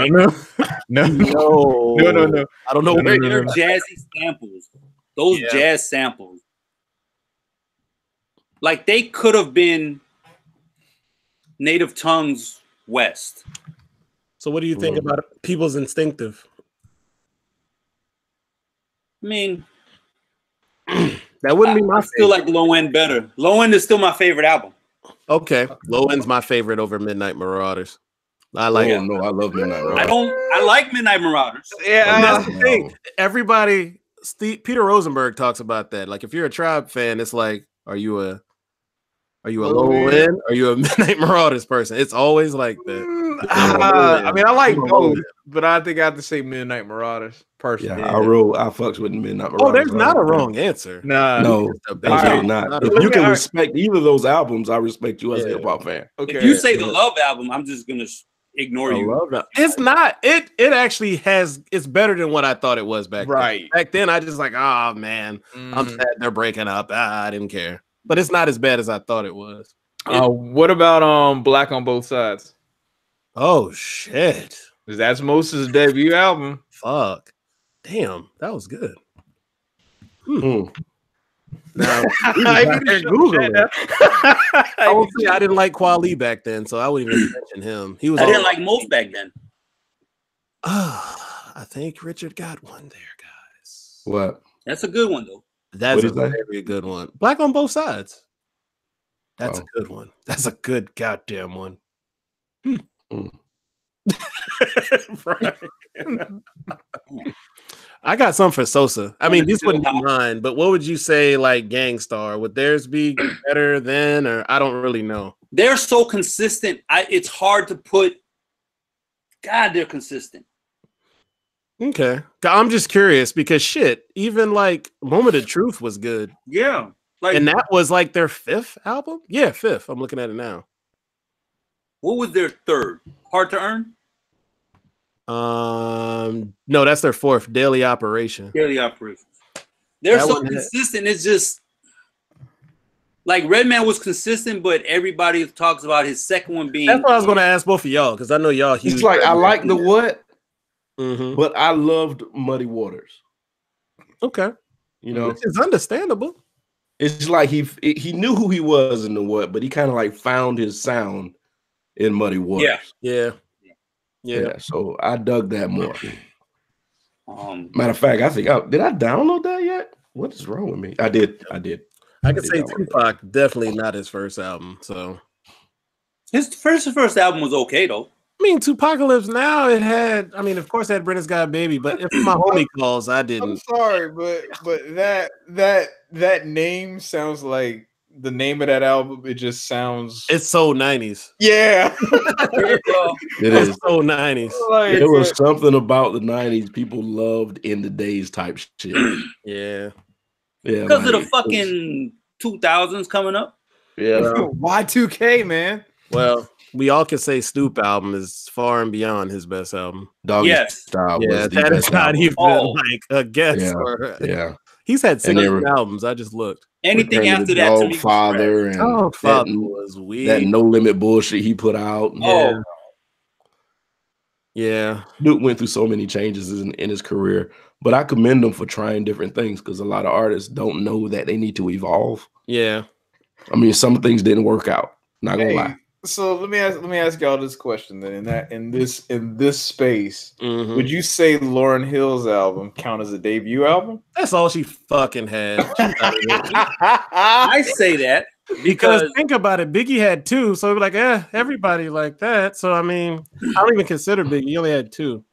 No. I don't know. They're jazzy samples. Those jazz samples. Like they could have been Native Tongues West. So what do you think about People's Instinctive? I mean, that wouldn't be my favorite. Still like Low End better. Low End is still my favorite album. Okay. Low End's my favorite over Midnight Marauders. I like it. No, I love Midnight Marauders. I like Midnight Marauders. Yeah, that's the thing. Everybody, Peter Rosenberg talks about that. Like if you're a Tribe fan, it's like, are you a Low End? Are you a Midnight Marauders person? It's always like that. I mean, I like both, but I think I have to say Midnight Marauders personally. Yeah, I fucks with Midnight Marauders. Oh, there's not a wrong answer. No, absolutely not. If you can respect either of those albums, I respect you as a hip hop fan. Okay. If you say the Love album, I'm just gonna ignore you. It's not. It actually has. It's better than what I thought it was back then. Back then, I just like, oh man, I'm sad they're breaking up. I didn't care, but it's not as bad as I thought it was. What about Black on Both Sides? Oh shit! That's Moses' debut album. Fuck, damn, that was good. Now, I won't say I didn't like Kweli back then, so I wouldn't even mention him. He was. I didn't like Most back then. I think Richard got one there, guys. What? That's a good one though. That's a very good one. Black on Both Sides. That's a good one. That's a good goddamn one. I got some for Sosa. I mean, this wouldn't be mine, but what would you say, like Gangstar? Would theirs be better than, or I don't really know. They're so consistent. It's hard to put. God, they're consistent. Okay, I'm just curious because shit, even like Moment of Truth was good. Yeah, and that was like their 5th album. Yeah, 5th. I'm looking at it now. What was their 3rd? Hard to Earn? No, that's their 4th. Daily Operation. Daily Operation. They're so consistent. It's just like Redman was consistent, but everybody talks about his second one being. That's what I was going to ask both of y'all because I know y'all huge. It's like I like the what, but I loved Muddy Waters. Okay, you know, it's understandable. It's like he knew who he was in the what, but he kind of like found his sound in Muddy Waters. Yeah. So I dug that more. Matter of fact, I think did I download that yet? What is wrong with me? I did. I could say Tupac definitely not his first album. So his first album was okay though. I mean, Tupacalypse Now it had. I mean, of course, it had Brenda's Got Baby, but if my homie calls, I didn't. I'm sorry, but that name sounds like the name of that album. It just sounds. It's so 90s. Yeah, it is so 90s. Like, there was something about the 90s people loved in the days type shit. Yeah. Yeah, because of the fucking 2000s coming up. Yeah, Y2K, man. Well, we all can say Snoop album is far and beyond his best album. Doggy Style was the that best is not album. even like a guess. Yeah, or, yeah. He's had 7 albums. I just looked. Anything after that to me, Father and Father was weird. That No Limit bullshit he put out. Yeah. Snoop went through so many changes in his career, but I commend him for trying different things because a lot of artists don't know that they need to evolve. Yeah. I mean, some things didn't work out. Not gonna lie. So let me ask y'all this question then. In this space, would you say Lauryn Hill's album count as a debut album? That's all she fucking had. I say that because think about it, Biggie had 2, so like, everybody like that. So I mean, I don't even consider Biggie. He only had 2.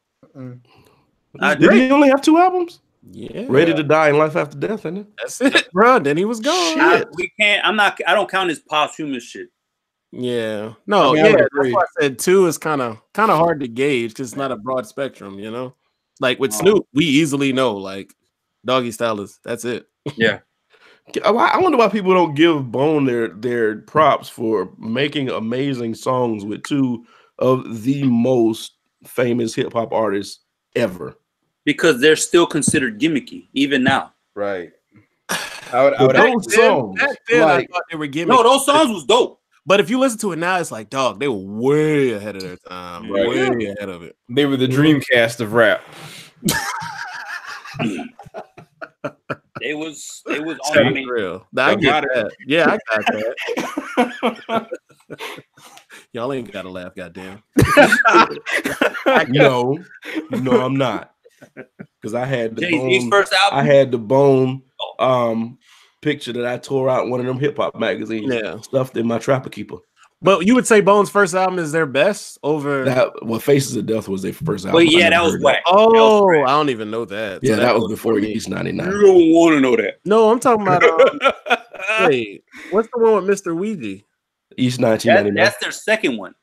Did he only have 2 albums? Yeah, Ready to Die and Life After Death, isn't it? That's it, bro. Then he was gone. I don't count his posthumous shit. Yeah, no, I mean, that's why I said 2 is kind of hard to gauge because it's not a broad spectrum, you know. Like with Snoop, we easily know like Doggy Style that's it. Yeah, I wonder why people don't give Bone their props for making amazing songs with 2 of the most famous hip hop artists ever. Because they're still considered gimmicky even now. Right. I thought they were gimmicky. No, those songs was dope. But if you listen to it now, it's like, dog, they were way ahead of their time. Right. Way ahead of it. They were the Dreamcast of rap. They was on me. Real. I get that. Yeah, I got that. Y'all ain't gotta laugh, goddamn. No, I'm not. Because I had the Jay-Z's first album. I had the Bone picture that I tore out in one of them hip hop magazines. Yeah, stuffed in my Trapper Keeper. But you would say Bone's first album is their best over that? Well, Faces of Death was their first album. Well, yeah, that was whack. Oh, I don't even know that. Yeah, so that was before East 99. You don't want to know that. No, I'm talking about. Wait, what's the one with Mr. Ouija? East 1999. That's their second one.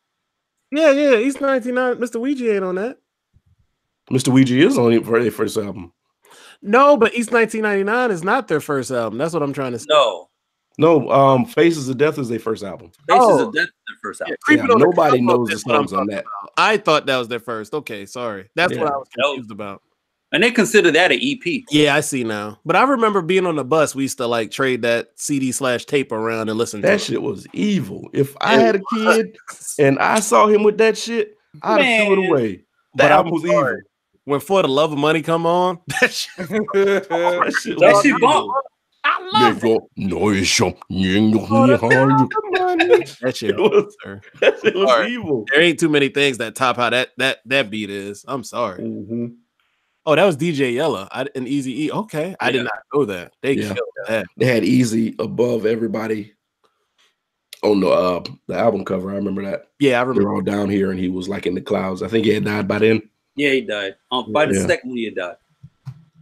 Yeah, East 1999. Mr. Ouija ain't on that. Mr. Ouija is on their first album. No, but East 1999 is not their first album. That's what I'm trying to say. No, Faces of Death is their first album. Faces of Death is their first album. Yeah, nobody knows the songs on that. I thought that was their first. Okay, sorry. That's what I was confused about. And they consider that an EP. Yeah, I see now. But I remember being on the bus, we used to like trade that CD/tape around and listen to that shit was evil. If I had a kid and I saw him with that shit, I'd have threw it away. That album was evil. When For the Love of Money come on, that shit bomb. I love it. That shit was evil. There ain't too many things that top how that beat is. I'm sorry. Mm-hmm. Oh, that was DJ Yella and Easy E. Okay, I did not know that. They killed that. They had Easy above everybody on the album cover. I remember that. Yeah, I remember. They're all down here, and he was like in the clouds. I think he had died by then. Yeah, he died. By the second one, he had died.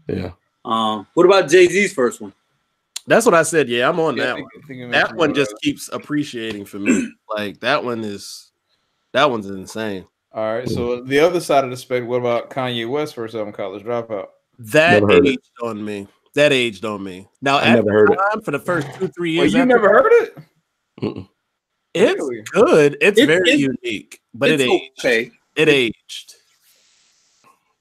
Yeah. What about Jay-Z's first one? That's what I said. Yeah, I'm on that one. That one just keeps appreciating for me. Like that one's insane. All right. So the other side of the spectrum, what about Kanye West's first album, College Dropout? That aged on me. That aged on me. Now, I never heard it for the first 2-3 years. Well, you never heard it? Mm-mm. It's good. It's very unique, but it aged. Okay. It aged.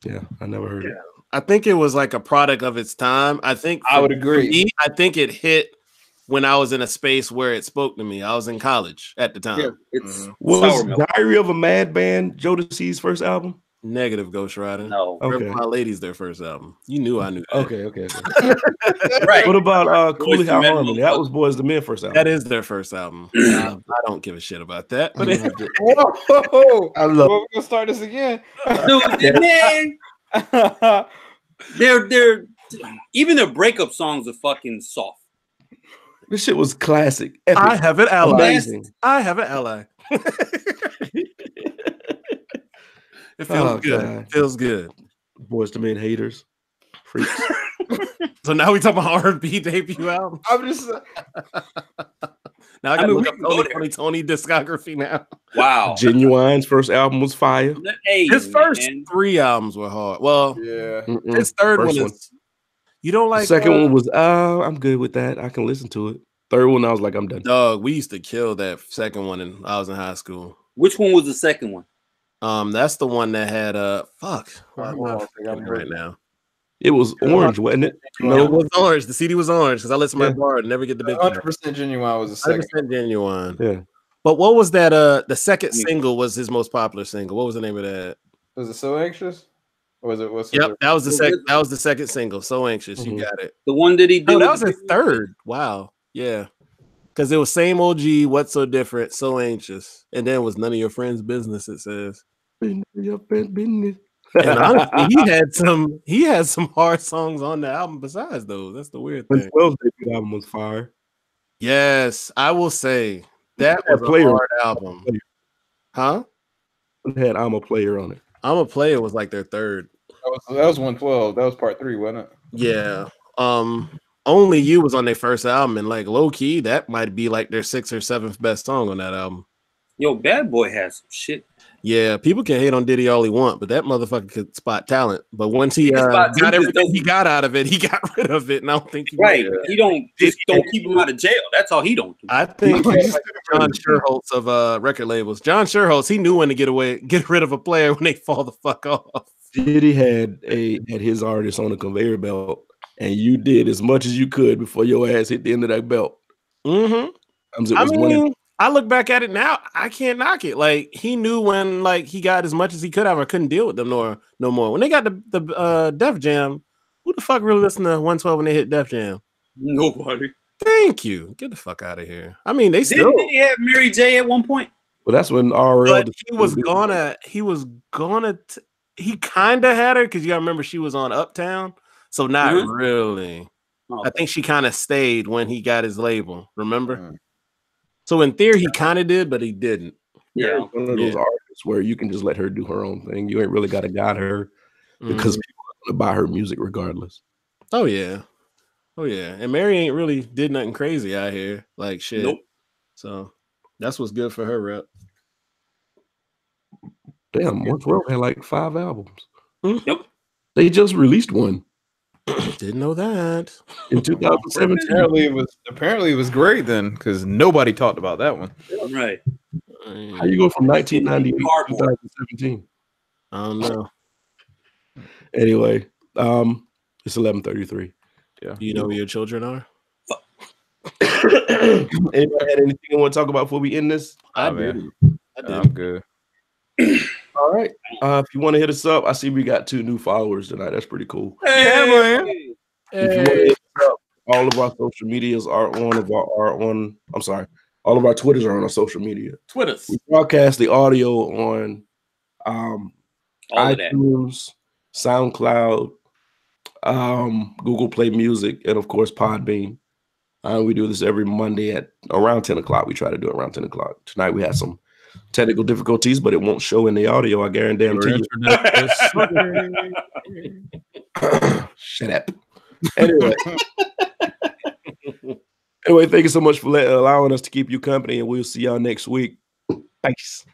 Yeah, I never heard it. I think it was like a product of its time. I think I would agree. I think it hit when I was in a space where it spoke to me. I was in college at the time. Yeah, it's was Diary of a Madman Jodeci's first album? Negative, Ghost Rider. No. Okay. My Lady's their first album. You knew I knew that. Okay. Right. What about Cooley High Harmony? That was Boys II Men first album. That is their first album. I don't give a shit about that. But whoa, I love we're gonna start this again. Dude, man. They're even their breakup songs are fucking soft. This shit was classic. Epic. I have an ally. Amazing. I have an ally. It feels good. God. It feels good. Boys II Men haters. Freaks. So now we talking about R&B debut album. I'm just now I gotta look up Tony discography now. Wow. Genuine's first album was fire. His first 3 albums were hard. Well, yeah. his third one is You don't like second one was I'm good with that. I can listen to it. Third one, I was like, I'm done. Dog, we used to kill that second one when I was in high school. Which one was the second one? That's the one that had fuck. I'm right now. It was orange, wasn't it? No, it was orange. The CD was orange because I let somebody borrow it, never get the big 100% Genuine was the second. 100% Genuine. Yeah. But what was that? The second single was his most popular single. What was the name of that? Was it So Anxious? Or was it? Yep, that was the second. That was the second single. So Anxious. You got it. The one that he did. No, that was his third. Wow. Yeah. Because it was same OG. What's so different? So Anxious. And then it was None of Your Friends' Business. It says. Your friend's business. And honestly, he had some hard songs on the album besides those. That's the weird thing. 12's debut album was fire. Yes, I will say that was a hard album. Huh? It had I'm a Player on it. I'm a Player was like their third. That was 112. That was part 3, wasn't it? Yeah. Only You was on their first album, and like low key, that might be like their 6th or 7th best song on that album. Yo, Bad Boy has some shit. Yeah, people can hate on Diddy all he want, but that motherfucker could spot talent. But once he got everything he got out of it, he got rid of it. And I don't think he don't keep him out of jail. That's all he don't do. I think John Sherholtz of record labels. John Sherholtz, he knew when to get rid of a player when they fall the fuck off. Diddy had his artists on a conveyor belt, and you did as much as you could before your ass hit the end of that belt. I look back at it now, I can't knock it. Like he knew when like he got as much as he could have, or couldn't deal with them no more. When they got the Def Jam, who the fuck really listened to 112 when they hit Def Jam? Nobody. Thank you. Get the fuck out of here. I mean, they still didn't he have Mary J at one point? Well, that's when RL. He kind of had her because you gotta remember she was on Uptown, so not really. I think she kind of stayed when he got his label. Remember? So in theory, he kind of did, but he didn't. Yeah, one of those artists where you can just let her do her own thing. You ain't really got to guide her because people are gonna buy her music regardless. Oh yeah. And Mary ain't really did nothing crazy out here, like shit. Nope. So that's what's good for her rep. Damn, 112 had like 5 albums. Yep. They just released one. Didn't know that. In 2017. Apparently it was great then, because nobody talked about that one. Right. How you go from 1998 to 2017? I don't know. Anyway, it's 11:33. Yeah. Do you know who your children are? Anybody had anything you want to talk about before we end this? I did. I'm good. All right. If you want to hit us up, I see we got 2 new followers tonight. That's pretty cool. Hey, man. If you want to hit us up, all of our social medias are on. All of our Twitters are on our social media. Twitters. We broadcast the audio on iTunes, SoundCloud, Google Play Music, and of course Podbean. We do this every Monday at around 10 o'clock. We try to do it around 10 o'clock. Tonight we had some technical difficulties, but it won't show in the audio. I guarantee you. Shut up. Anyway, thank you so much for allowing us to keep you company, and we'll see y'all next week. Thanks.